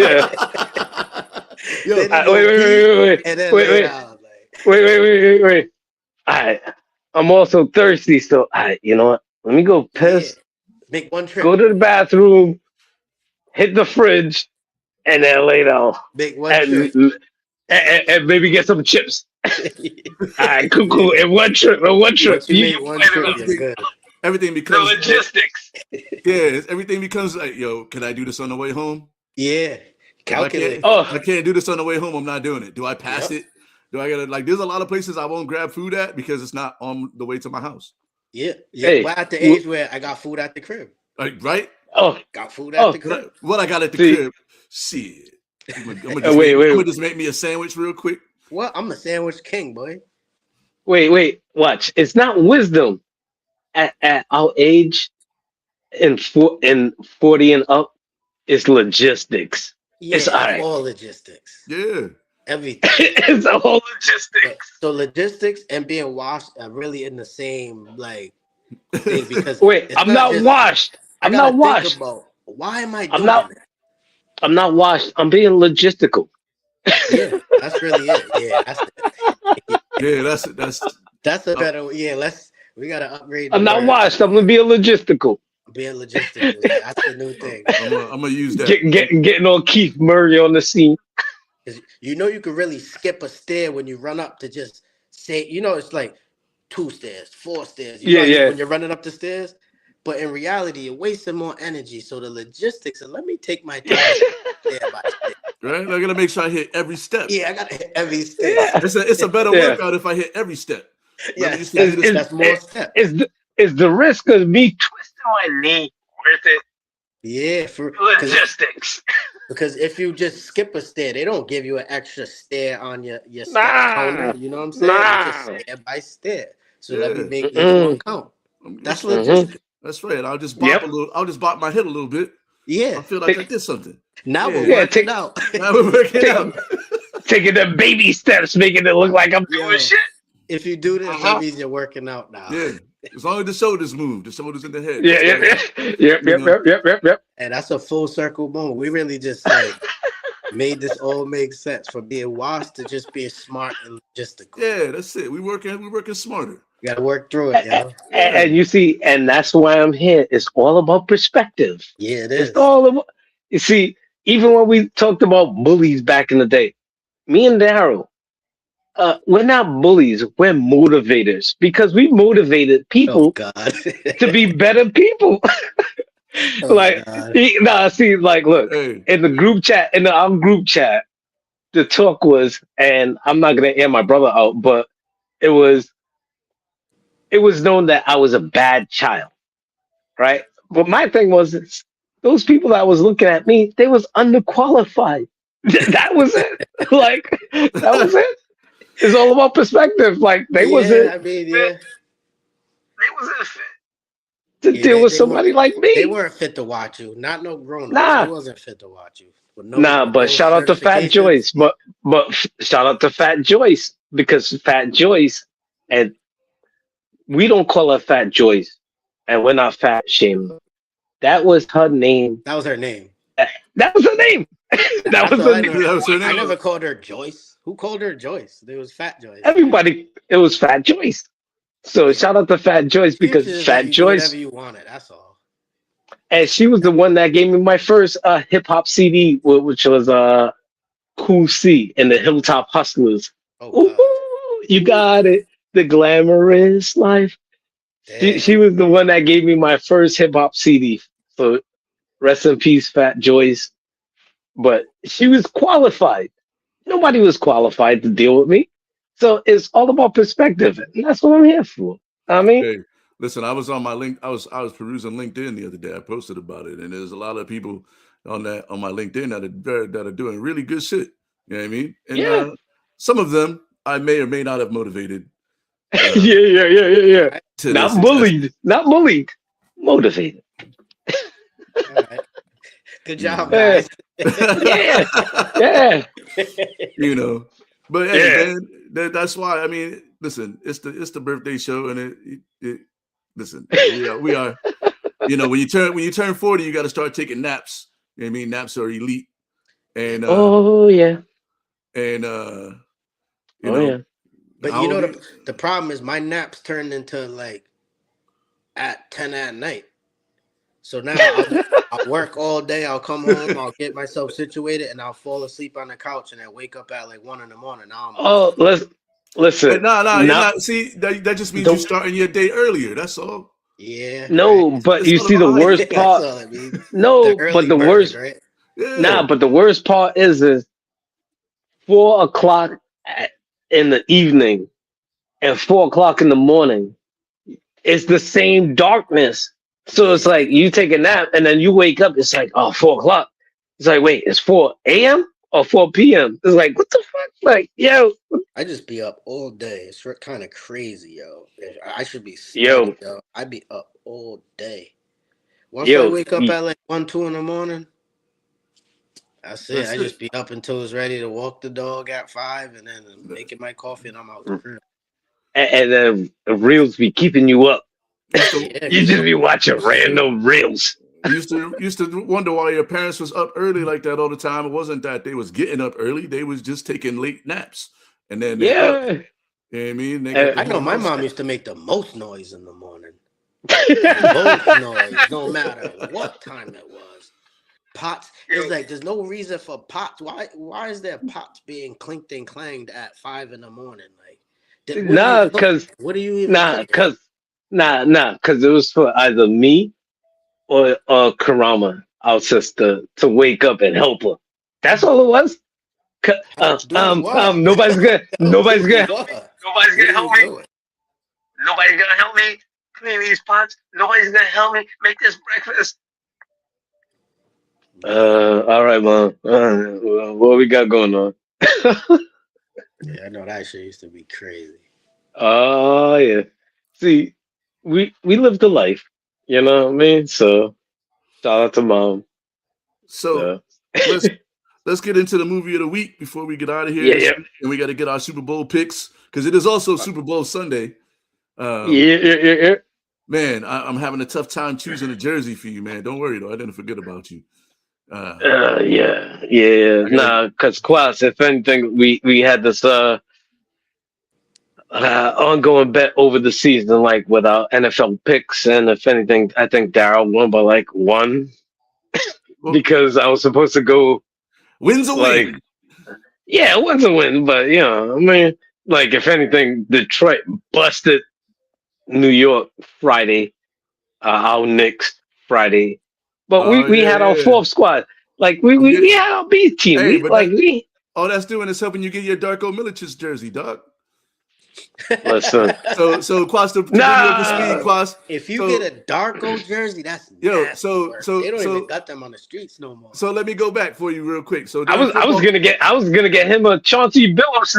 Yeah. Wait. I'm also thirsty, so you know what? Let me go piss. Yeah. Make one trip. Go to the bathroom, hit the fridge, and then lay down. Make one trip. And maybe get some chips. All right, cool. In one trip. Once you make one trip, you're good. Everything becomes the logistics. Everything becomes like, yo, can I do this on the way home? Yeah. Calculate. I can't do this on the way home. I'm not doing it. Do I pass it? Do I gotta there's a lot of places I won't grab food at because it's not on the way to my house. Yeah. Hey, we're at the age where I got food at the crib. Right? Got food at the crib. What I got at the crib? Shit. I'm gonna just make me a sandwich real quick. What? I'm a sandwich king, boy. Wait. Watch. It's not wisdom. At our age, in 40 and up, it's logistics. Yeah, it's all logistics. Yeah. Everything. It's all logistics. So logistics and being washed are really in the same thing because I'm not washed. I'm not washed. Why am I doing that? I'm not washed. I'm being logistical. Yeah, that's really it. Yeah, that's it. Yeah, that's a better. Yeah, we gotta upgrade. I'm not washed. I'm gonna be a logistical. Being logistical. Yeah, that's the new thing. I'm gonna use that. Getting on Keith Murray on the scene. You know you can really skip a stair when you run up to just say. You know it's like 2 stairs, 4 stairs. When you're running up the stairs. But in reality, you're wasting more energy. So the logistics, and let me take my time step by step. Right? I gotta make sure I hit every step. Yeah, I gotta hit every step. Yeah. It's a better workout if I hit every step. Yeah, that's more steps. Is the risk of me twisting my knee worth it? Yeah, for logistics. Because if you just skip a stair, they don't give you an extra stair on your step counter. You know what I'm saying? Just stair by stair. So let me make each one count. That's logistics. That's right. I'll just bop a little. I'll just bop my head a little bit. Yeah, I feel like I did something. Now we're working out. Now we're working out. Taking the baby steps, making it look like I'm doing shit. If you do this, that means you're working out now. Yeah, as long as the shoulders move, the shoulders in the head. Yep. And that's a full circle moment. We really just made this all make sense from being washed to just being smart and logistical. Yeah, that's it. We're working smarter. You gotta work through it, yo. And you see, and that's why I'm here. It's all about perspective. Yeah, it is. It's all about. You see, even when we talked about bullies back in the day, me and Daryl, we're not bullies. We're motivators because we motivated people to be better people. Look, in the group chat, in our group chat, the talk was, and I'm not gonna air my brother out, but it was known that I was a bad child, right? But my thing was, those people that was looking at me, they was underqualified. That was it. That was it. It's all about perspective. They wasn't. They wasn't fit to deal with somebody like me. They weren't fit to watch you. Not no grown ups. They wasn't fit to watch you. But shout out to Fat Joyce. But shout out to Fat Joyce because Fat Joyce, and we don't call her Fat Joyce, and we're not fat shaming. That was her name. That was her name. That was her name. That was her name. I never called her Joyce. Who called her Joyce? It was Fat Joyce. Everybody, it was Fat Joyce. So shout out to Fat Joyce because Fat Joyce. Whatever you wanted, that's all. And she was the one that gave me my first hip hop CD, which was Cool C and the Hilltop Hustlers. Oh, you got it. The Glamorous Life. She was the one that gave me my first hip hop CD. So rest in peace, Fat Joyce. But she was qualified. Nobody was qualified to deal with me. So it's all about perspective, and that's what I'm here for. I mean, Hey, listen, I was on my link. I was perusing LinkedIn the other day. I posted about it, and there's a lot of people on my LinkedIn that are doing really good shit. You know what I mean? And yeah, some of them I may or may not have motivated yeah. to their Not success. bullied, not bullied, motivated. All right. Good job, Yeah, guys. yeah. You know, but hey, Yeah. man, that's why. I mean, listen, it's the birthday show, and listen, we are. You know, when you turn 40, you got to start taking naps. You know what I mean? Naps are elite, and Oh yeah. and you Oh know, yeah. But how you know old are you? the problem is my naps turned into like at 10 at night. So now I'll work all day. I'll come home. I'll get myself situated, and I'll fall asleep on the couch, and then wake up at like 1 a.m. Now I'm up. Oh, listen. No, you're Not not. See, that just means you're don't. starting your day earlier. That's all. Yeah, right. No, but It's you all see the about hype. worst That's part. all it means. The No, but early the bird, worst. right? Yeah. Nah, but the worst part is 4 o'clock in the evening and 4 o'clock in the morning. It's the same darkness. So it's Yeah. like you take a nap and then you wake up. It's like, oh, 4 o'clock. It's like, wait, it's 4 a.m. or 4 p.m. It's like, what the fuck? Like, I just be up all day. It's kind of crazy, yo. I should be studying, yo, yo. I be up all day. Once I yo, wake up at like 1, 2 in the morning, that's it. That's I it. just be up until it's ready to walk the dog at 5, and then making my coffee, and I'm out the crib. and then reels be keeping you up. Used to Yeah, You because just be watching random reels. used to wonder why your parents was up early like that all the time. It wasn't that they was getting up early; they was just taking late naps, and then they up. Yeah. You know what I mean? They got Uh, the I know whole my house. mom used to make the most noise in the morning. The most noise, no matter what time it was. Pots. It's like there's no reason for pots. Why is there pots being clinked and clanged at 5 in the morning? Like, what are you nah, cooking? cause What are you even nah, cooking? cause cause it was for either me or Karama, our sister, to wake up and help her. That's all it was. Help do what? Help Nobody's do gonna help me. what? Nobody's What gonna are you help me. doing? Nobody's gonna help me clean these pots. Nobody's gonna help me make this breakfast. All right, mom. What we got going on? Yeah, I know that shit used to be crazy. Oh yeah. See, we lived the life. You know what I mean? So shout out to mom. So So let's get into the movie of the week before we get out of here, yeah. and we got to get our Super Bowl picks because it is also Super Bowl Sunday. Yeah. Man, I'm having a tough time choosing a jersey for you, man. Don't worry though, I didn't forget about you. Yeah. I gotta. Nah, cause Quas, if anything, we had this ongoing bet over the season, like with our NFL picks, and if anything, I think Daryl won by like one Well, because I was supposed to go win's a like, win. yeah, it was a win, but I mean, like if anything, Detroit busted New York Friday, our Knicks Friday, but we Oh we yeah, had our yeah. fourth squad, like we I'm we, get, we had our B team, hey, we but like that we all that's doing is helping you get your Darko Milicic jersey, dog. listen, So Quas, to bring you up to speed, nah. Quas. If you get So a Darko jersey, that's yo, nasty so work. They so don't even so got them on the streets no more. so let me go back for you real quick. So I during was I was football, gonna get I was gonna get him a Chauncey Billups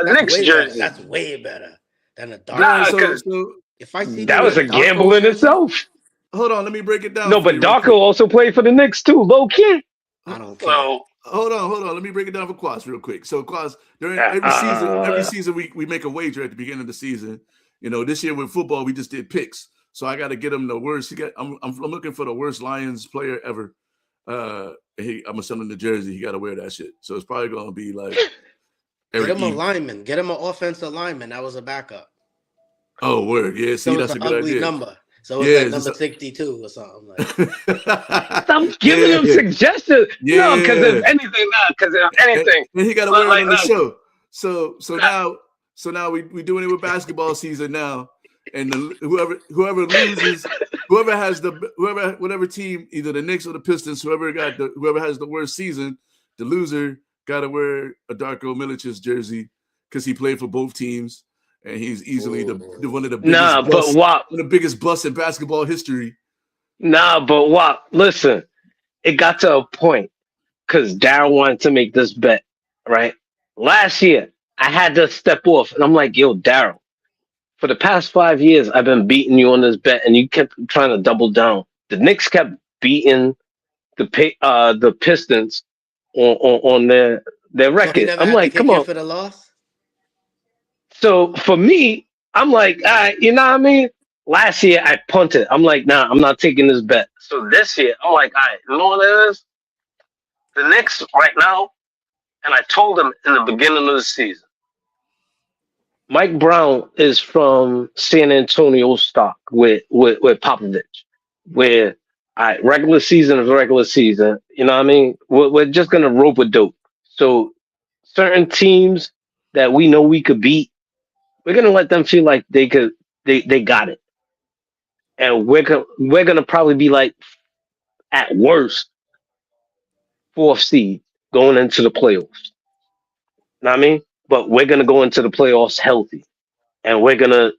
That's Knicks way better. jersey. That's way better than a during Darko Nah, so cause jersey. so If I see that them in was a a Darko gamble in jersey, itself. hold on, let me break it down No, for but you real Darko quick. also played for the Knicks too, low key. I don't care. So Hold on. Let me break it down for Quas real quick. So Quas, during every season we make a wager at the beginning of the season. You know, this year with football, we just did picks. So I got to get him the worst. I'm looking for the worst Lions player ever. I'm gonna send him the jersey. He got to wear that shit. So it's probably gonna be like Get Eric him a E. lineman. Get him an offensive lineman. That was a backup. Oh, word. Yeah. See, So it's that's an a good ugly idea. number. So it's Yeah. like It's number just 62 or something like. stop giving him yeah. suggestions. No, because Yeah. if anything, And he got to wear it like on the nah, show. So nah. now we doing it with basketball season now, and whoever loses, whatever team, either the Knicks or the Pistons, whoever has the worst season, the loser gotta wear a Darko Milicic jersey because he played for both teams, and he's easily one of the biggest busts in basketball history. Nah, but what? Listen, it got to a point because Daryl wanted to make this bet, right? Last year, I had to step off, and I'm like, yo, Daryl, for the past 5 years, I've been beating you on this bet, and you kept trying to double down. The Knicks kept beating the Pistons on their record. So I'm like, come on. For the loss? So for me, I'm like, all right, you know what I mean? Last year, I punted. I'm like, nah, I'm not taking this bet. So this year, I'm like, all right, you know what it is? The Knicks right now, and I told them in the beginning of the season, Mike Brown is from San Antonio stock with Popovich, where regular season is regular season. You know what I mean? We're just gonna rope a dope. So certain teams that we know we could beat, we're gonna let them feel like they got it, and we're gonna probably be like at worst fourth seed going into the playoffs. Know what I mean? But we're gonna go into the playoffs healthy, and we're gonna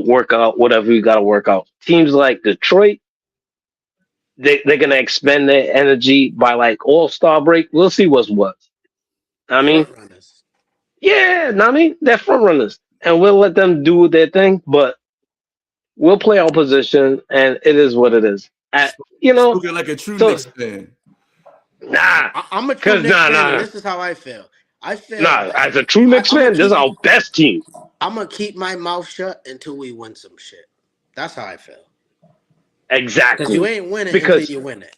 work out whatever we gotta work out. Teams like Detroit, they're gonna expend their energy by like All-Star break. We'll see what's what. I mean, yeah, I mean they're front runners, and we'll let them do their thing, but we'll play our position, and it is what it is. Looking like a true Knicks fan. Nah, I'm a true Knicks fan. And this is how I feel. As a true Knicks fan, this is our best team. I'm gonna keep my mouth shut until we win some shit. That's how I feel. Exactly. Because you ain't winning until you win it.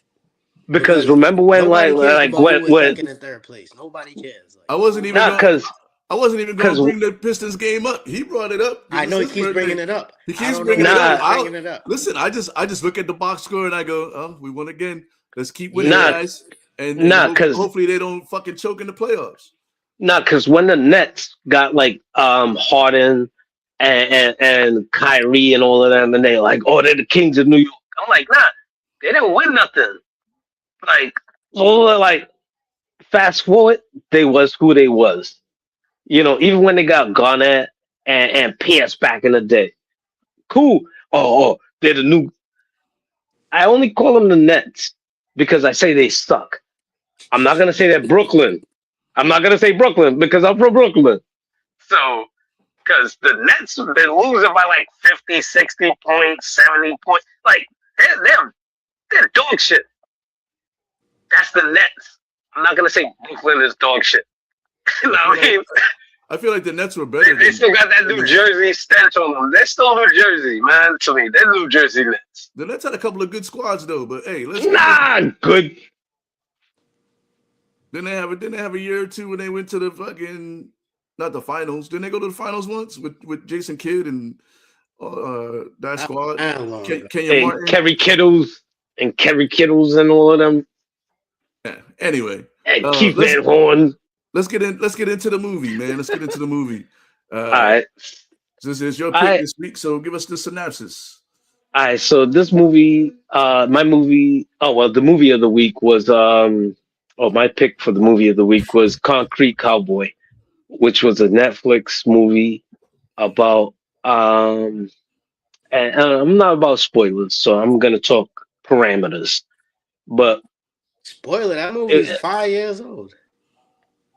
Because remember when when second and third place, nobody cares. I wasn't even going to bring the Pistons game up. He brought it up. I know he keeps bringing it up. He keeps bringing it up. Listen, I just look at the box score and I go, oh, we won again. Let's keep winning, guys. And hopefully they don't fucking choke in the playoffs. Because when the Nets got like Harden and Kyrie and all of them, and they're like, oh, they're the kings of New York. I'm like, nah, they didn't win nothing. Like, fast forward, they was who they was. Even when they got Garnett and Pierce back in the day. Cool. Oh, they're the new. I only call them the Nets because I say they suck. I'm not gonna say that Brooklyn. I'm not gonna say Brooklyn because I'm from Brooklyn. So, because the Nets have been losing by like 50, 60 points, 70 points. Like, they're dog shit. That's the Nets. I'm not gonna say Brooklyn is dog shit. You know what I mean? I feel like the Nets were better. They still got that New Jersey stench on them. They're still New Jersey, man. To me, they're New Jersey Nets. The Nets had a couple of good squads though, but hey, good. Didn't they have a year or two when they went to the fucking not the finals? Didn't they go to the finals once with Jason Kidd and that squad? Kenya Martin, Kerry Kittles and all of them. Yeah. Anyway, and Keith Van Horn. Let's get into the movie, man. Let's get into the movie. All right. This is your pick this week, so give us the synopsis. All right. So this movie, my movie. Oh well, the movie of the week was my pick for the movie of the week was Concrete Cowboy, which was a Netflix movie about and I'm not about spoilers, so I'm gonna talk parameters. But spoiler, that movie is 5 years old.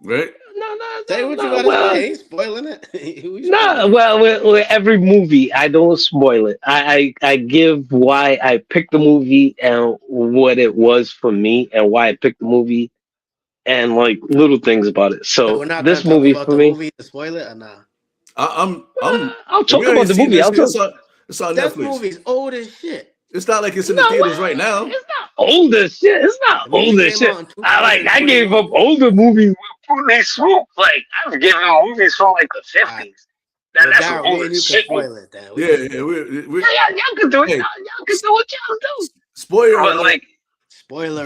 Right? No. Say what you gotta say. Ain't spoiling it. Well, with every movie, I don't spoil it. I give why I picked the movie and what it was for me and why I picked the movie and like little things about it. So we're not this movie about for the me. Movie to spoil it or nah? I'll talk about the movie. It's on that Netflix. Movie's old as shit. It's not like it's in the theaters right now. It's not old as shit. It's not old as shit. I gave up older movies with Pune Swoop. Like I've given up movies from like the 50s. That's some older shit. Y'all can do it. Y'all can do what y'all do. Spoiler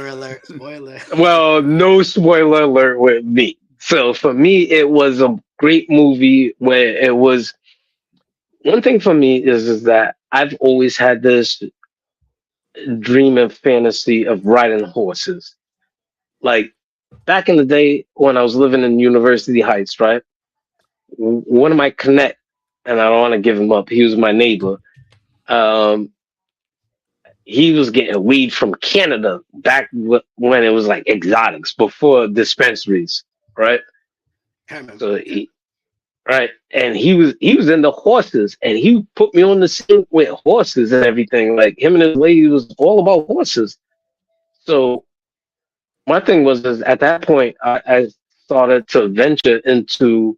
alert. Spoiler. Well, no spoiler alert with me. So for me, it was a great movie where it was. One thing for me is that I've always had this dream and fantasy of riding horses. Like back in the day when I was living in University Heights, right? One of my connect, and I don't want to give him up. He was my neighbor. Um, he was getting weed from Canada back when it was like exotics before dispensaries, right? I remember. So right, and he was into horses, and he put me on the scene with horses and everything. Like him and his lady was all about horses. So my thing was is at that point I started to venture into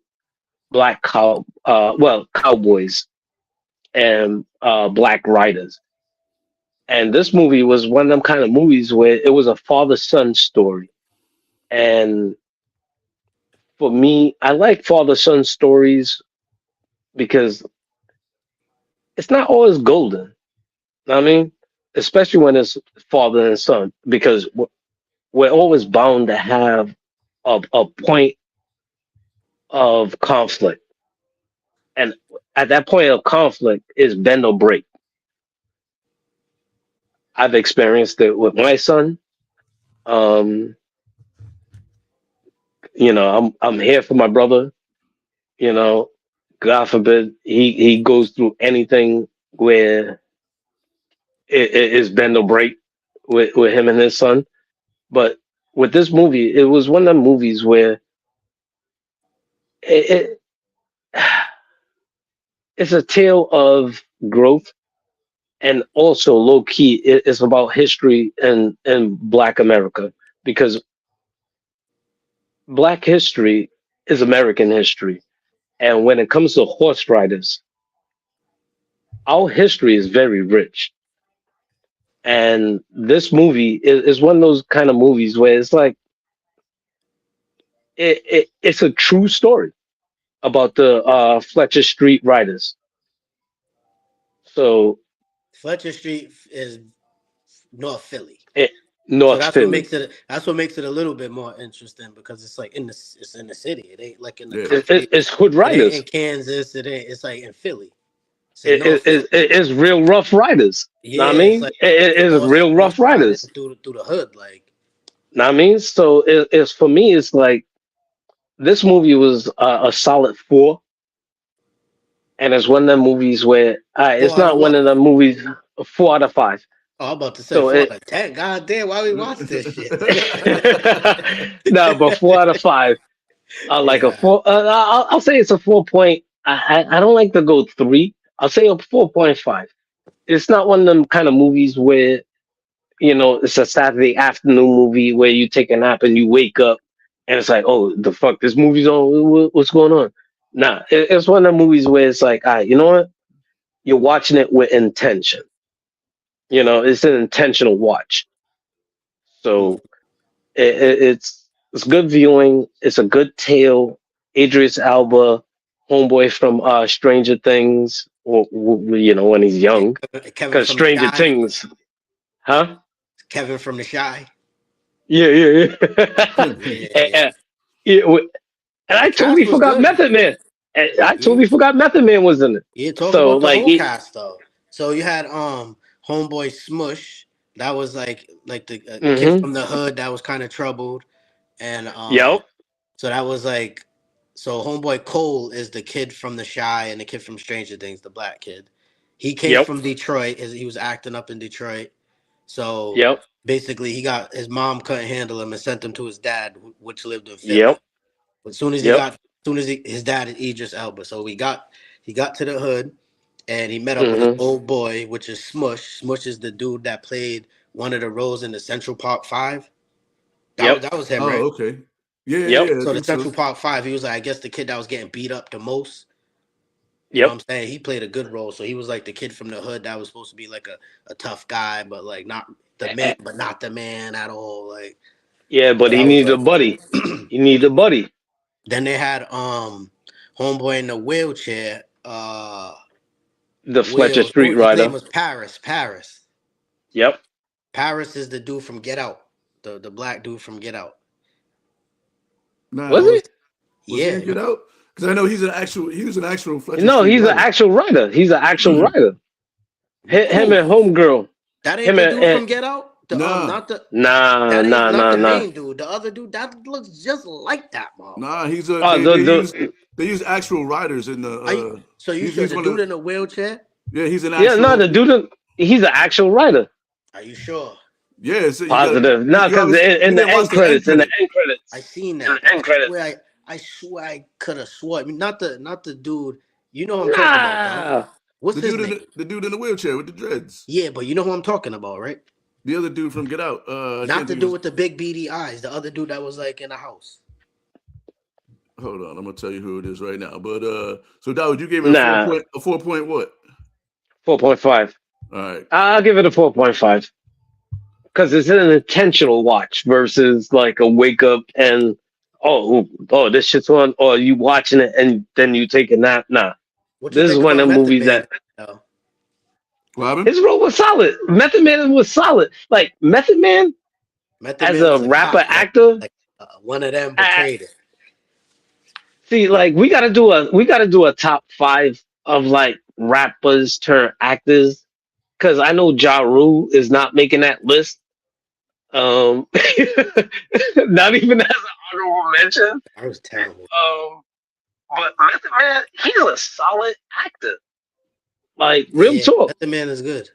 cowboys and black riders. And this movie was one of them kind of movies where it was a father-son story. And for me, I like father-son stories because it's not always golden. Know what I mean? Especially when it's father and son, because we're always bound to have a point of conflict. And at that point of conflict is bend or break. I've experienced it with my son. Um, I'm here for my brother. You know, God forbid he goes through anything where it is bend or break with him and his son. But with this movie, it was one of them movies where it it's a tale of growth and also low key it's about history and Black America because Black history is American history. And when it comes to horse riders, our history is very rich. And this movie is one of those kind of movies where it's like it's a true story about the Fletcher Street riders. So Fletcher Street is North Philly. it, So North that's what Philly. makes it a little bit more interesting because it's like it's in the city. It ain't like in the Yeah. country. It's hood It ain't riders. in Kansas. It's like in Philly. It's in North Philly. It's real rough riders. Know Yeah, what I it's mean? like It's real rough riding riders. through the hood. Like Know what I mean? So it's for me. It's like this movie was a solid 4, and it's one of them movies where it's 4 out of not one what? of them movies. 4 out of 5. Oh, I'm about to say So 4 it out of 10. God damn, why we watch this shit? no, but 4 out of 5. Like a Yeah. 4. I'll say it's a 4 point. I don't like to go 3. I'll say a 4.5. It's not one of them kind of movies where it's a Saturday afternoon movie where you take a nap and you wake up and it's like, oh, the fuck, this movie's on. What's going on? Nah, it's one of the movies where it's like, you know what? You're watching it with intention. It's an intentional watch. So it's good viewing. It's a good tale. Idris Elba, homeboy from Stranger Things, when he's young, Kevin because from the Stranger Shy. Things, huh? Kevin from the Shy. Yeah. Yeah. and, yeah, and The I cast totally was forgot good. Method Man. And I Yeah. totally forgot Method Man was in it. Yeah, talking So about the like, whole cast though. So you had homeboy Smush. That was like the kid mm-hmm. from the hood that was kind of troubled, and Yep. so that was like, so homeboy Cole is the kid from the Shy and the kid from Stranger Things, the black kid. He came Yep. from Detroit. He was acting up in Detroit. So Yep. basically, he got his mom couldn't handle him and sent him to his dad, which lived in Philly. Yep. But as soon as Yep. his dad is Idris Elba, so he got to the hood and he met up with his Mm-hmm. old boy, which is Smush. Smush is the dude that played one of the roles in the Central Park Five. Yep. That was him, Oh, right? okay. Yeah, Yep. I So the think so. Central Park Five, he was like, I guess the kid that was getting beat up the most. You know what Yep. I'm saying? He played a good role. So he was like the kid from the hood that was supposed to be like a tough guy, but like not the man, but not the man at all. Like Yeah, but so he that was needed a like buddy. He needed a buddy. then they had homeboy in the wheelchair, The Fletcher Will. Street His name Rider. was Paris. Yep. Paris is the dude from Get Out. The black dude from Get Out. Nah, Was he? was he in Yeah. Get Out? Because I know he was an actual Fletcher No, Street he's an writer. actual writer. He's an actual writer. Him Who? and Homegirl. That ain't Him the dude and from Get Out? not the main dude. The other dude that looks just like that mom. Nah, he's a. They use actual riders in the. So you said the dude in a wheelchair? Yeah, he's an actual. Yeah, no, the dude. He's an actual writer. Are you sure? Yeah, positive. No, because in the end credits, I seen that. End credits. I swear I could have swore. I mean, not the dude. You know what I'm talking about, bro. What's his name? The dude in the wheelchair with the dreads. Yeah, but you know who I'm talking about, right? The other dude from Get Out. Not the dude with the big beady eyes. The other dude that was like in a house. Hold on, I'm gonna tell you who it is right now. But so Dawid, you gave it a 4 point what? 4.5. All right. I'll give it a 4.5. Because it's an intentional watch versus like a wake up and this shit's on, or you watching it and then you take a nap. Nah. This is one of the movies that his role was solid. Method Man was solid. Like Method Man as a rapper actor, one of them betrayed it. See, like we gotta do a top 5 of like rappers turn actors, because I know Ja Rule is not making that list. Not even as an honorable mention. That was terrible. But Method Man, he's a solid actor. Like real talk. Method Man is good.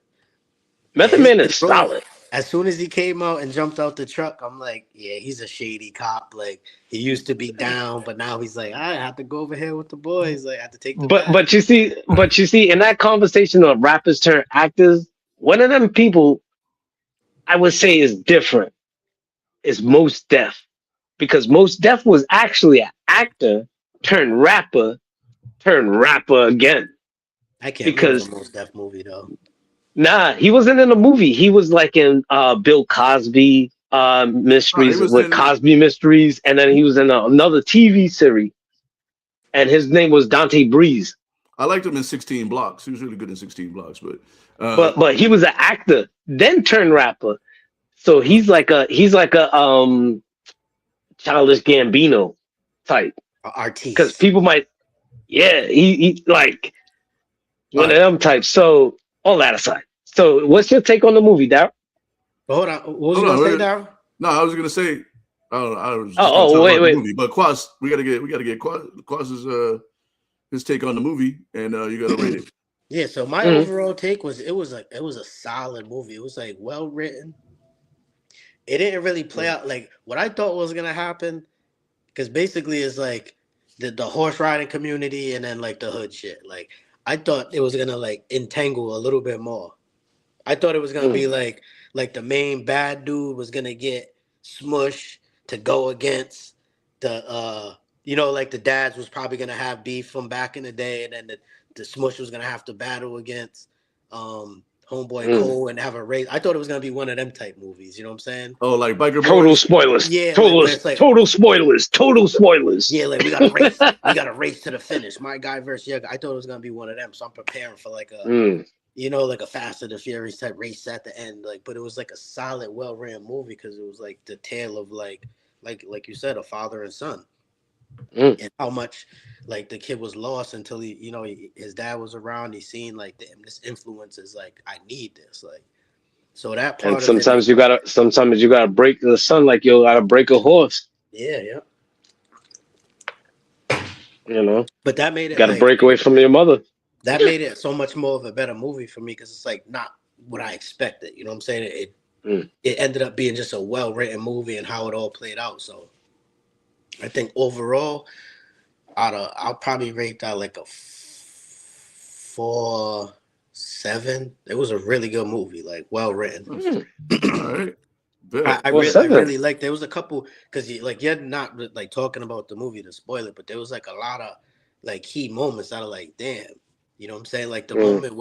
Method Man is solid. As soon as he came out and jumped out the truck, I'm like, yeah, he's a shady cop. Like he used to be down, but now he's like, I have to go over here with the boys. Like I have to take. But you see, in that conversation of rappers turn actors, one of them people I would say is different is Mos Def, because Mos Def was actually an actor turned rapper again. I can't remember the Mos Def movie though. Nah, he wasn't in a movie. He was like in Bill Cosby Mysteries with Cosby Mysteries, and then he was in another TV series, and his name was Dante Breeze. I liked him in 16 Blocks. He was really good in 16 Blocks, but he was an actor, then turned rapper. So he's like a Childish Gambino type artiste. Because people might, he like one of them types. So all that aside, so what's your take on the movie, Darryl? Hold on, what was you gonna say, Darryl? No, I was gonna say, I don't know. I was wait. Movie. But Quas, we gotta get Quas's his take on the movie, and you gotta rate it. Yeah. So my overall take was it was a solid movie. It was like well written. It didn't really play out like what I thought was gonna happen, because basically it's like the horse riding community and then like the hood shit. Like I thought it was gonna like entangle a little bit more. I thought it was gonna be like the main bad dude was gonna get Smush to go against the like the dads was probably gonna have beef from back in the day, and then the Smush was gonna have to battle against Homeboy Cole and have a race. I thought it was gonna be one of them type movies. You know what I'm saying? Oh, like Biker Total spoilers. Yeah, total spoilers. Total spoilers. Yeah, like we got to race. We got to race to the finish. My guy versus your guy. I thought it was gonna be one of them, so I'm preparing for like a like a Fast and the Furious type race at the end. Like, but it was like a solid, well ran movie because it was like the tale of like you said, a father and son, and how much like the kid was lost until his dad was around. He's seen like this influence is like, I need this, like, so that part. And sometimes you gotta break the son, like you gotta break a horse. Yeah. But that made it. Gotta break away from your mother. That made it so much more of a better movie for me because it's like not what I expected. You know what I'm saying? It ended up being just a well written movie and how it all played out. So I think overall, I'll probably rate that like a 4.7. It was a really good movie, like well written. All right. I really liked. There was a couple because you're not like talking about the movie to spoil it, but there was like a lot of like key moments that are like, damn, you know what I'm saying? Like the moment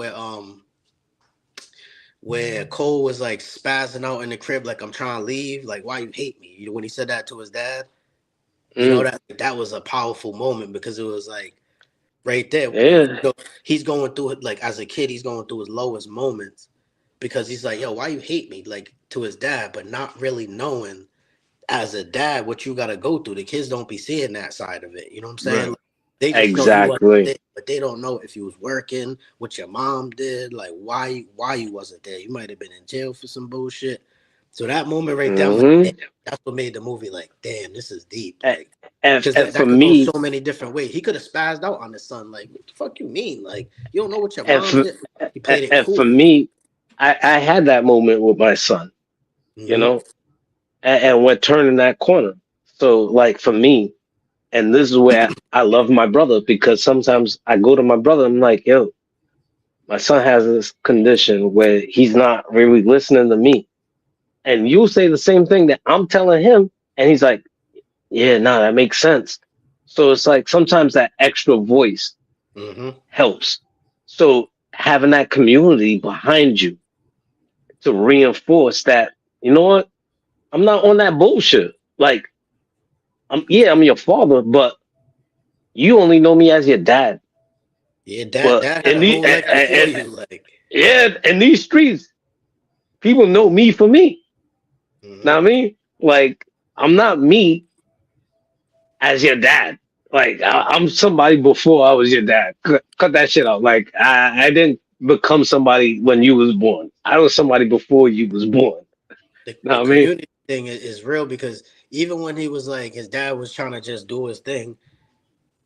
where Cole was like spazzing out in the crib, like I'm trying to leave, like why you hate me? When he said that to his dad. That was a powerful moment because it was like right there. Yeah. He's going through it like as a kid, he's going through his lowest moments because he's like, yo, why you hate me? Like to his dad, but not really knowing as a dad what you got to go through. The kids don't be seeing that side of it. You know what I'm saying? Right. Like, they just exactly. but they don't know if you was working, what your mom did, like why you wasn't there. You might have been in jail for some bullshit. So that moment right there, I'm like, damn, that's what made the movie like, damn, this is deep. Like, because that could go so many different ways. He could have spazzed out on his son. Like, what the fuck you mean? Like, you don't know what your mom did. He played it cool. For me, I had that moment with my son, you know, and we're turning that corner. So, like, for me, and this is where I love my brother, because sometimes I go to my brother, I'm like, yo, my son has this condition where he's not really listening to me. And you'll say the same thing that I'm telling him, and he's like, yeah, no, that makes sense. So it's like sometimes that extra voice helps. So having that community behind you to reinforce that, you know what, I'm not on that bullshit. Like, I'm your father, but you only know me as your dad. Yeah, dad had a whole life before you. Like, yeah, in these streets, people know me for me. Know what I mean? Like, I'm not me as your dad. Like, I'm somebody before I was your dad. Cut that shit out. Like, I didn't become somebody when you was born. I was somebody before you was born. The community thing is real, because even when he was like, his dad was trying to just do his thing,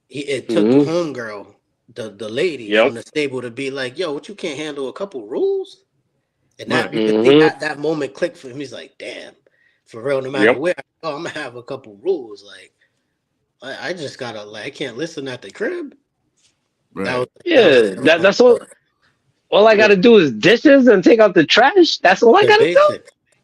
it took homegirl, the lady from the stable, to be like, yo, what, you can't handle a couple rules? And that you can see that moment click for him. He's like, damn, for real, no matter where I go, I'm gonna have a couple rules. Like, I just gotta, like, I can't listen at the crib. Right. That's all. All I gotta do is dishes and take out the trash. That's all I gotta do.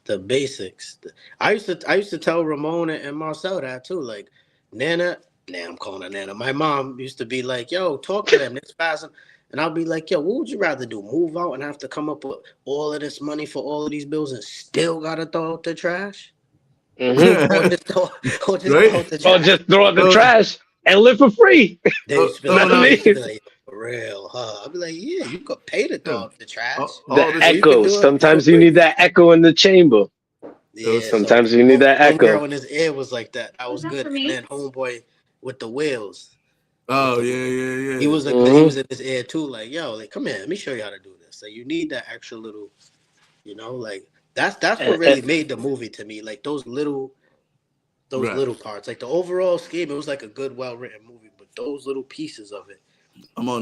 The basics. I used to tell Ramona and Marcel that too. Like, Nana, I'm calling her Nana. My mom used to be like, yo, talk to them. It's fast. And I'll be like, yo, what would you rather do? Move out and have to come up with all of this money for all of these bills and still gotta throw out the trash? Or just throw out the trash. Or just throw out the trash and live for free. They used to be like, for real, huh? I'd be like, yeah, you could pay to throw out the trash. The echo. Sometimes you need that echo in the chamber. Yeah, sometimes you need that echo. Homegirl in his ear was like that. That was good. And then homeboy with the wheels. Oh, yeah. He was like, he was in his ear too. Like, yo, like, come here, let me show you how to do this. Like, you need that extra little, you know, like, that's what really made the movie to me. Like, those little parts. Like, the overall scheme, it was like a good, well written movie, but those little pieces of it. I'm on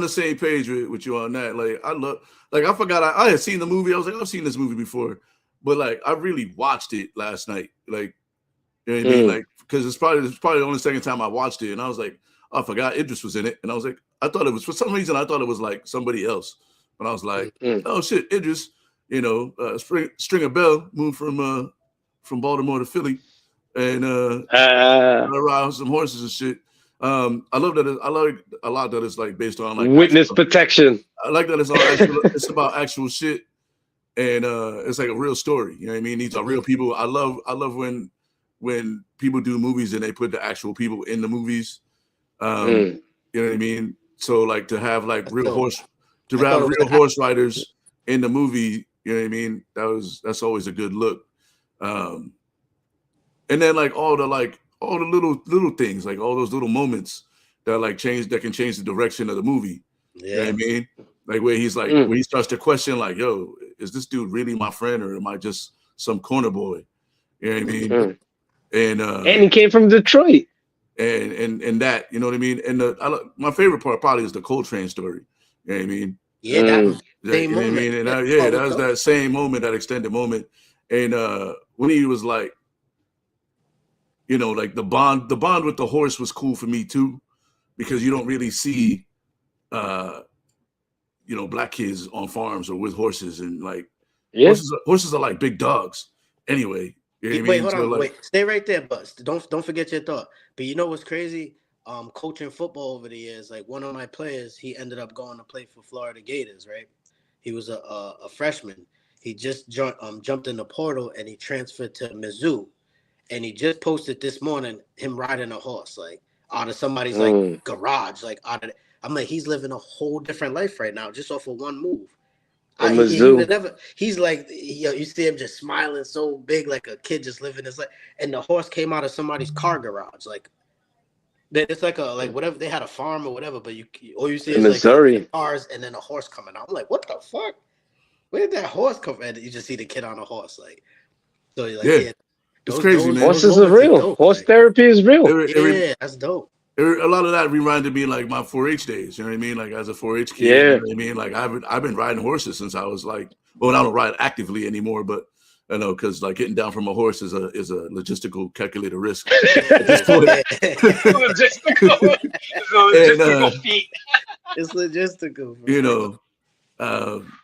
the same page with you on that. Like, I forgot I had seen the movie. I was like, I've seen this movie before, but like, I really watched it last night. Like, you know what I mean? Like, because it's probably the only second time I watched it, and I was like, I forgot Idris was in it, and I was like, I thought it was, for some reason I thought it was like somebody else, but I was like, oh shit, Idris, you know, Stringer Bell moved from Baltimore to Philly, and ride some horses and shit. I love that. I like a lot that it's like based on like witness protection. I like that it's about actual shit, and it's like a real story. You know what I mean? These are real people. I love when people do movies and they put the actual people in the movies. You know what I mean? So like to have like real horse riders in the movie. You know what I mean? That's always a good look. And then like all the little things, like all those little moments that can change the direction of the movie. Yeah. You know what I mean? Like where he's like, when he starts to question, like, yo, is this dude really my friend or am I just some corner boy? You know what I mean? And he came from Detroit. And that, you know what I mean? And my favorite part probably is the Coltrane story. You know what I mean? Yeah, that same moment. I mean? And that was that same moment, that extended moment. And when he was like, you know, like the bond with the horse was cool for me too, because you don't really see, you know, black kids on farms or with horses, and like horses are like big dogs anyway. You know what I mean? Hold on, wait, stay right there, but don't forget your thought. But you know what's crazy? Coaching football over the years, like one of my players, he ended up going to play for Florida Gators, right? He was a freshman. He just jumped in the portal and he transferred to Mizzou. And he just posted this morning him riding a horse, like out of somebody's like garage, like out of. I'm like, he's living a whole different life right now, just off of one move. He's like, you see him just smiling so big, like a kid just living his life. And the horse came out of somebody's car garage, like it's like whatever, they had a farm or whatever, but all you see is Missouri. Like cars and then a horse coming out. I'm like, what the fuck? Where did that horse come from? And you just see the kid on a horse, like, So you're like, yeah, it's crazy, man. Horses are real. Dope, Horse therapy is real. Yeah, that's dope. A lot of that reminded me like my 4-H days. You know what I mean? Like as a 4-H kid, you know what I mean? Like I've been riding horses since I was like, well, I don't ride actively anymore, but I know because like getting down from a horse is a logistical calculated risk at this point. logistical feat. It's logistical. You know,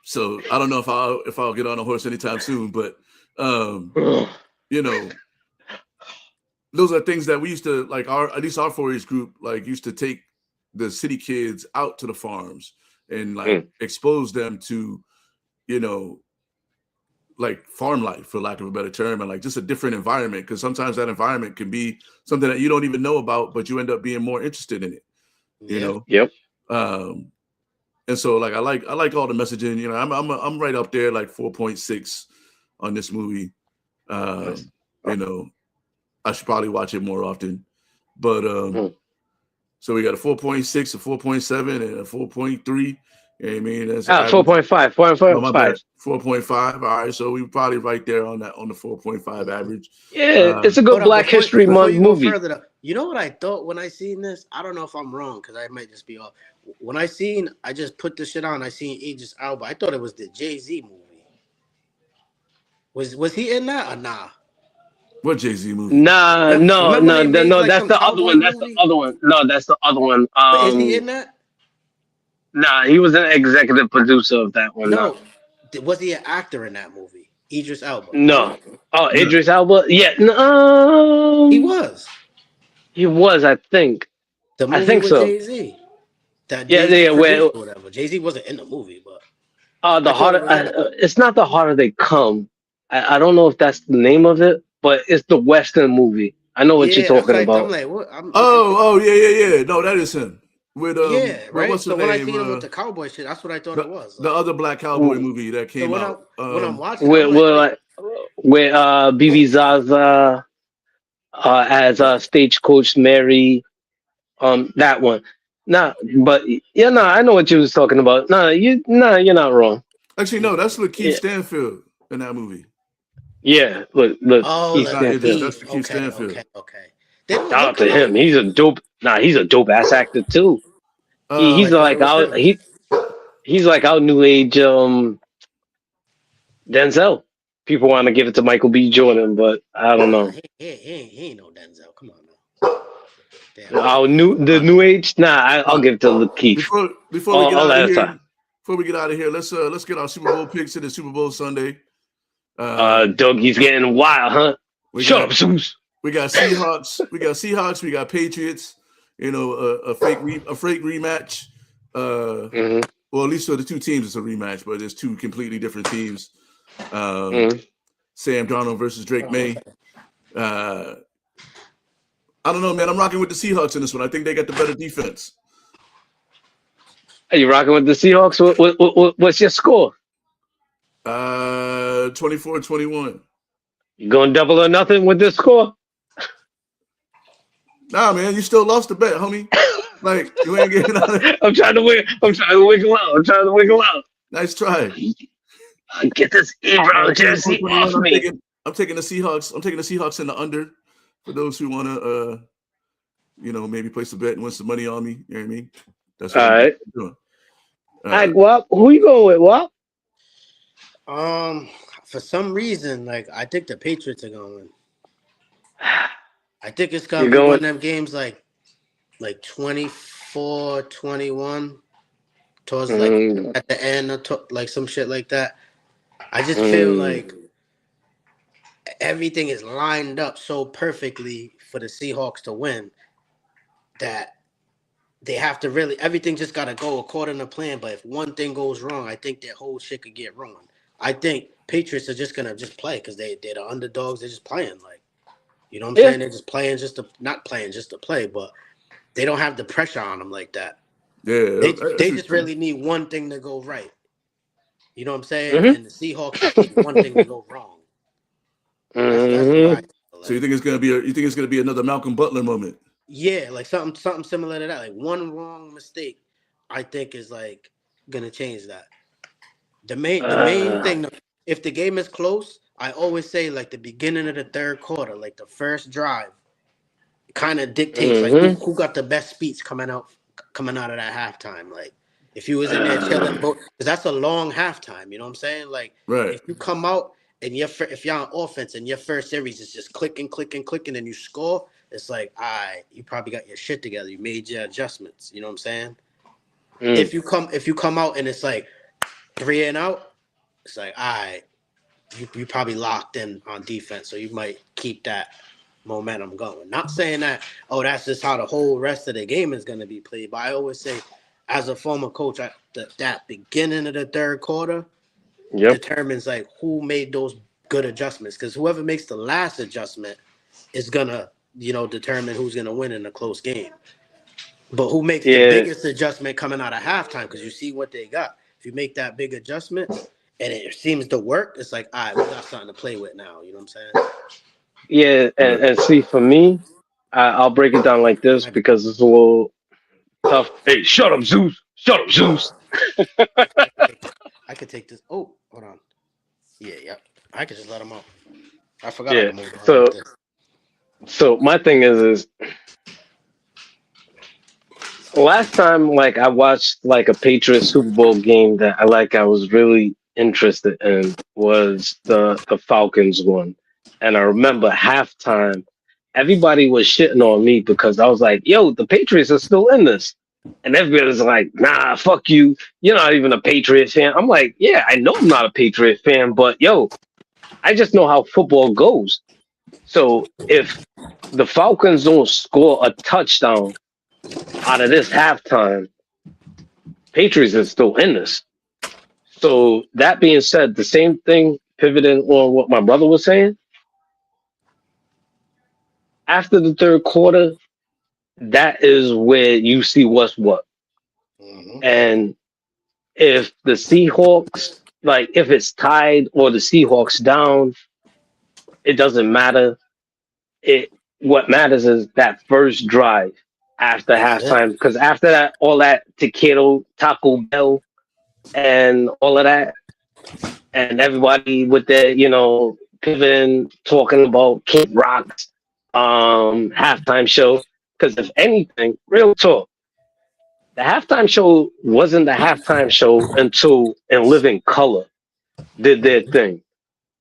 so I don't know if I'll get on a horse anytime soon, but you know, those are things that we used to like. At least our 4-H group like used to take the city kids out to the farms and like expose them to, you know, like farm life, for lack of a better term, and like just a different environment. Because sometimes that environment can be something that you don't even know about, but you end up being more interested in it. You know. Yep. And so like I like all the messaging. You know, I'm right up there like 4.6 on this movie. You know, I should probably watch it more often, but so we got a 4.6, a 4.7, and a 4.3. You know what I mean? That's 4.5, 4.5. All right, so we probably right there on the 4.5 average. Yeah, it's a good Black History Month movie. You know what I thought when I seen this? I don't know if I'm wrong because I might just be off. When I just put this shit on. I seen Idris Elba. I thought it was the Jay-Z movie. Was he in that or nah? What Jay-Z movie? No. That's the other one. That's the other one. No, that's the other one. But is he in that? Nah, he was an executive producer of that one. No. Was he an actor in that movie? Idris Elba. No. Oh, yeah. Idris Elba? Yeah. No. He was. He was, I think. The movie I think with so. Jay-Z. Well, whatever. Jay-Z wasn't in the movie, but it's not The Harder They Come. I don't know if that's the name of it, but it's the Western movie. I know what you're talking about. I'm like, what? Yeah. No, that is him. With right. What's so when I seen him with the cowboy shit, that's what I thought it was. The other black cowboy movie that came out. When I'm watching, with BB Zaza as Stagecoach Mary, that one. I know what you was talking about. You're not wrong. Actually, no, that's Lakeith Stanfield in that movie. Yeah, look. That's Lakeith Stanfield. Okay. Shout out to him. He's a dope ass actor too. He's like our new age Denzel. People want to give it to Michael B. Jordan, but I don't know. He ain't no Denzel. Come on now. The new age. I'll give it to Lakeith. Before we get out of here, let's get our Super Bowl picks to the Super Bowl Sunday. Doug, he's getting wild, huh? Shut up, Zeus. We got Seahawks. We got Patriots. You know, a fake rematch. Well, at least for the two teams, it's a rematch, but there's two completely different teams. Sam Darnold versus Drake May. I don't know, man. I'm rocking with the Seahawks in this one. I think they got the better defense. Are you rocking with the Seahawks? What's your score? 24-21. You going double or nothing with this score? Nah, man. You still lost the bet, homie. Like, you ain't getting out of it. I'm trying to wiggle out. Nice try. Get this Ebro jersey off me. I'm taking the Seahawks. I'm taking the Seahawks in the under for those who want to, maybe place a bet and win some money on me. You know what I mean? That's what I'm doing. All right, Guap. Who you going with, Guap? For some reason, like I think the Patriots are going to win. I think it's gonna be one of them games like 24-21 towards like at the end or like some shit like that. I just feel like everything is lined up so perfectly for the Seahawks to win that they have to everything just got to go according to plan. But if one thing goes wrong, I think that whole shit could get ruined. I think Patriots are just going to play because they're the underdogs. They're just playing like, you know what I'm saying? They're just playing not playing just to play, but they don't have the pressure on them like that. Yeah. They just really need one thing to go right. You know what I'm saying? And the Seahawks just need one thing to go wrong. That's so you think it's gonna be another Malcolm Butler moment? Yeah, like something similar to that. Like one wrong mistake, I think is like gonna change that. The main thing, if the game is close, I always say like the beginning of the third quarter, like the first drive, kind of dictates like who got the best speech coming out of that halftime. Like if you was in there chilling, because that's a long halftime. You know what I'm saying? Like if you come out and if you're on offense and your first series is just clicking, and you score, it's like, all right, you probably got your shit together. You made your adjustments. You know what I'm saying? If you come out and it's like 3 and out, it's like, all right, you probably locked in on defense, so you might keep that momentum going. Not saying that, that's just how the whole rest of the game is going to be played, but I always say, as a former coach, that beginning of the third quarter determines like who made those good adjustments, because whoever makes the last adjustment is gonna, determine who's gonna win in a close game. But who makes the biggest adjustment coming out of halftime? Because you see what they got. If you make that big adjustment and it seems to work, it's like, all right, we got something to play with now. You know what I'm saying? Yeah, and see, for me, I'll break it down like this because it's a little tough. Hey, shut up, Zeus! Shut up, Zeus! I could take this. Oh, hold on. Yeah. I could just let him out. I forgot how to move on. So my thing is last time like I watched like a Patriots Super Bowl game that I was really interested in was the Falcons one. And I remember halftime, everybody was shitting on me because I was like, yo, the Patriots are still in this. And everybody was like, nah, fuck you. You're not even a Patriots fan. I'm like, yeah, I know I'm not a Patriots fan, but yo, I just know how football goes. So if the Falcons don't score a touchdown out of this halftime, Patriots are still in this. So that being said, the same thing pivoting on what my brother was saying. After the third quarter, that is where you see what's what. And if the Seahawks, like if it's tied or the Seahawks down, it doesn't matter. What matters is that first drive after halftime, because after that, all that Taco Bell, and all of that, and everybody with their, pivoting, talking about Kid Rock's halftime show. Because if anything, real talk, the halftime show wasn't the halftime show until In Living Color did their thing.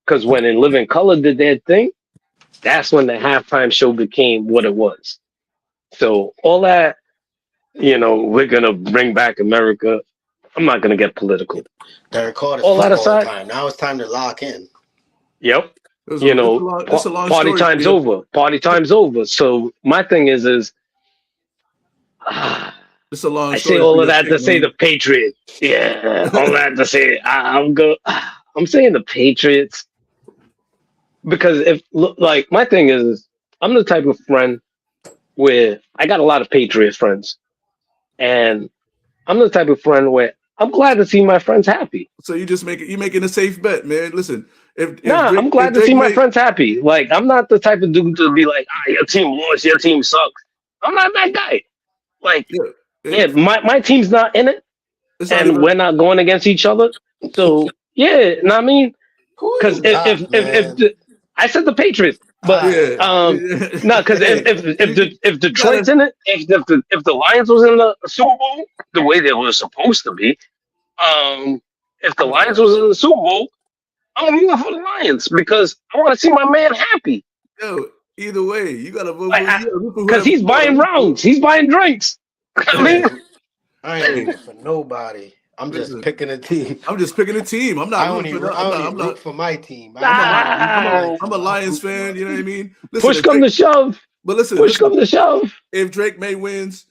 Because when In Living Color did their thing, that's when the halftime show became what it was. So all that, we're going to bring back America. I'm not going to get political. Third quarter, all that aside, time. Now it's time to lock in. Yep. Party time's over. Party time's over. So my thing is it's a long I say all of that to say the Patriots. Yeah, all that to say I'm saying the Patriots because my thing is I'm the type of friend where I got a lot of Patriot friends, and I'm the type of friend where I'm glad to see my friends happy. So you're making a safe bet, man. Listen, I'm glad to see my friends happy. Like, I'm not the type of dude to be like, your team lost, your team sucks. I'm not that guy. Like, my team's not in it, and we're not going against each other. So I mean, because if I said the Patriots, but because if Detroit's in it, if the Lions was in the Super Bowl the way they were supposed to be, if the Lions was in the Super Bowl, I'm rooting for the Lions because I want to see my man happy. Yo, either way, you gotta vote because he's buying rounds, he's buying drinks. I ain't rooting for nobody. I'm just picking a team. I'm just picking a team. I'm not. I don't even root for my team. I'm a Lions fan. You know what I mean? Listen, push come to shove. But listen, push come to shove. If Drake May wins,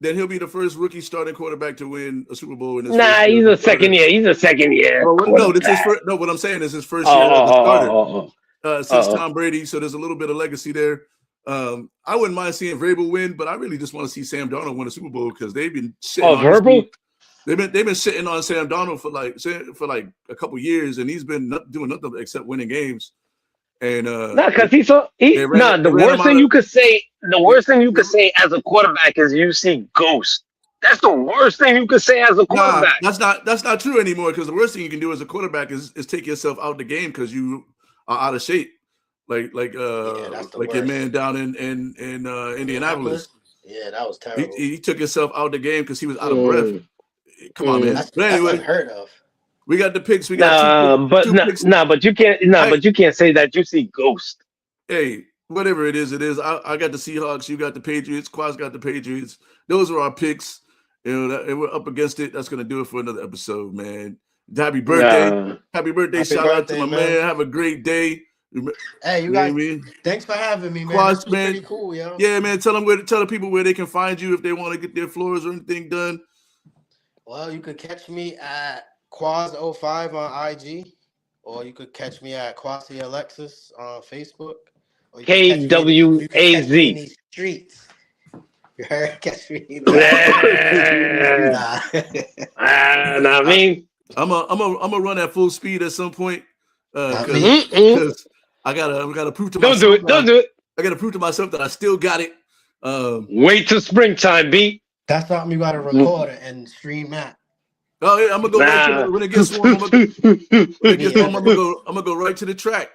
then he'll be the first rookie starting quarterback to win a Super Bowl in his he's a second year. He's a second year. No, this is first. No, what I'm saying is his first year as a starter since Tom Brady. So there's a little bit of legacy there. I wouldn't mind seeing Vrabel win, but I really just want to see Sam Darnold win a Super Bowl because they've been sitting on Vrabel. They've been sitting on Sam Darnold for like a couple years, and he's been doing nothing except winning games. And because the worst thing you could say as a quarterback is you see ghosts. That's the worst thing you could say as a quarterback. That's not true anymore. Because the worst thing you can do as a quarterback is take yourself out the game because you are out of shape. Like your man down in Indianapolis. Yeah, that was terrible. He took himself out the game because he was out of breath. Come on, man. But anyway, that's unheard of. We got the picks. We got two picks. But you can't. But you can't say that you see ghost. Hey, whatever it is, it is. I got the Seahawks. You got the Patriots. Quaz got the Patriots. Those are our picks. You know, and we're up against it. That's gonna do it for another episode, man. Happy birthday! Happy birthday! Shout out to my man. Have a great day. Hey, you guys. Thanks for having me, man. Quaz, this was pretty cool, yo. Yeah, man. Tell the people where they can find you if they want to get their floors or anything done. Well, you could catch me at Quaz05 on IG, or you could catch me at Quasi Alexis on Facebook. KWAZ. In these streets. You heard? Catch me. I mean, I'm gonna run at full speed at some point because I gotta prove to myself. Don't do it. I gotta prove to myself that I still got it. Wait till springtime, B. That's something you gotta record it and stream that. Oh yeah, I'm gonna go right to when it gets warm. I'm gonna go right to the track.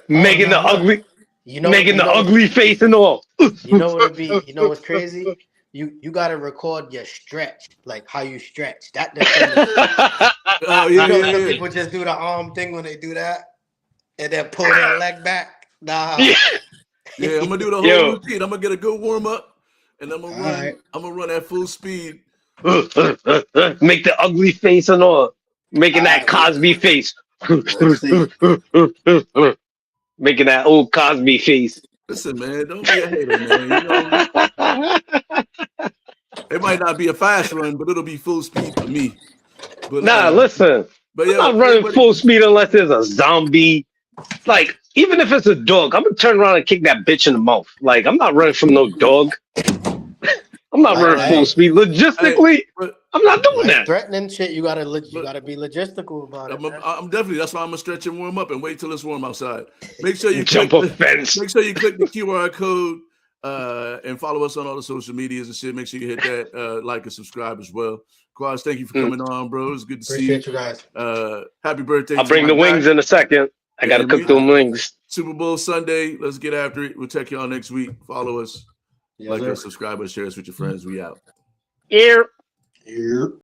Making the ugly, making the ugly face and all. You know what it be? You know what's crazy? You gotta record your stretch, like how you stretch. That people just do the arm thing when they do that, and then pull their leg back. Nah. Yeah, I'm gonna do the whole routine. I'm gonna get a good warm up, and I'm gonna run. Right. I'm gonna run at full speed. Make the ugly face and all, making that Cosby face. Making that old Cosby face. Listen, man, don't be a hater, man. You know, it might not be a fast run, but it'll be full speed for me. But, listen. But I'm not running full speed unless there's a zombie. Like, even if it's a dog, I'm gonna turn around and kick that bitch in the mouth. Like, I'm not running from no dog. I'm not running full speed. Logistically, I'm not doing that. Threatening shit, you gotta be logistical about it. I'm definitely. That's why I'm gonna stretch and warm up and wait till it's warm outside. Make sure you jump a fence. Make sure you click the QR code and follow us on all the social medias and shit. Make sure you hit that like and subscribe as well. Quaz, thank you for coming on, bro. It's good to see you. Appreciate you guys. Happy birthday. I'll bring the wings in a second. I gotta cook them wings. Super Bowl Sunday. Let's get after it. We'll check y'all next week. Follow us. Like us, subscribe us, share us with your friends. We out. Here.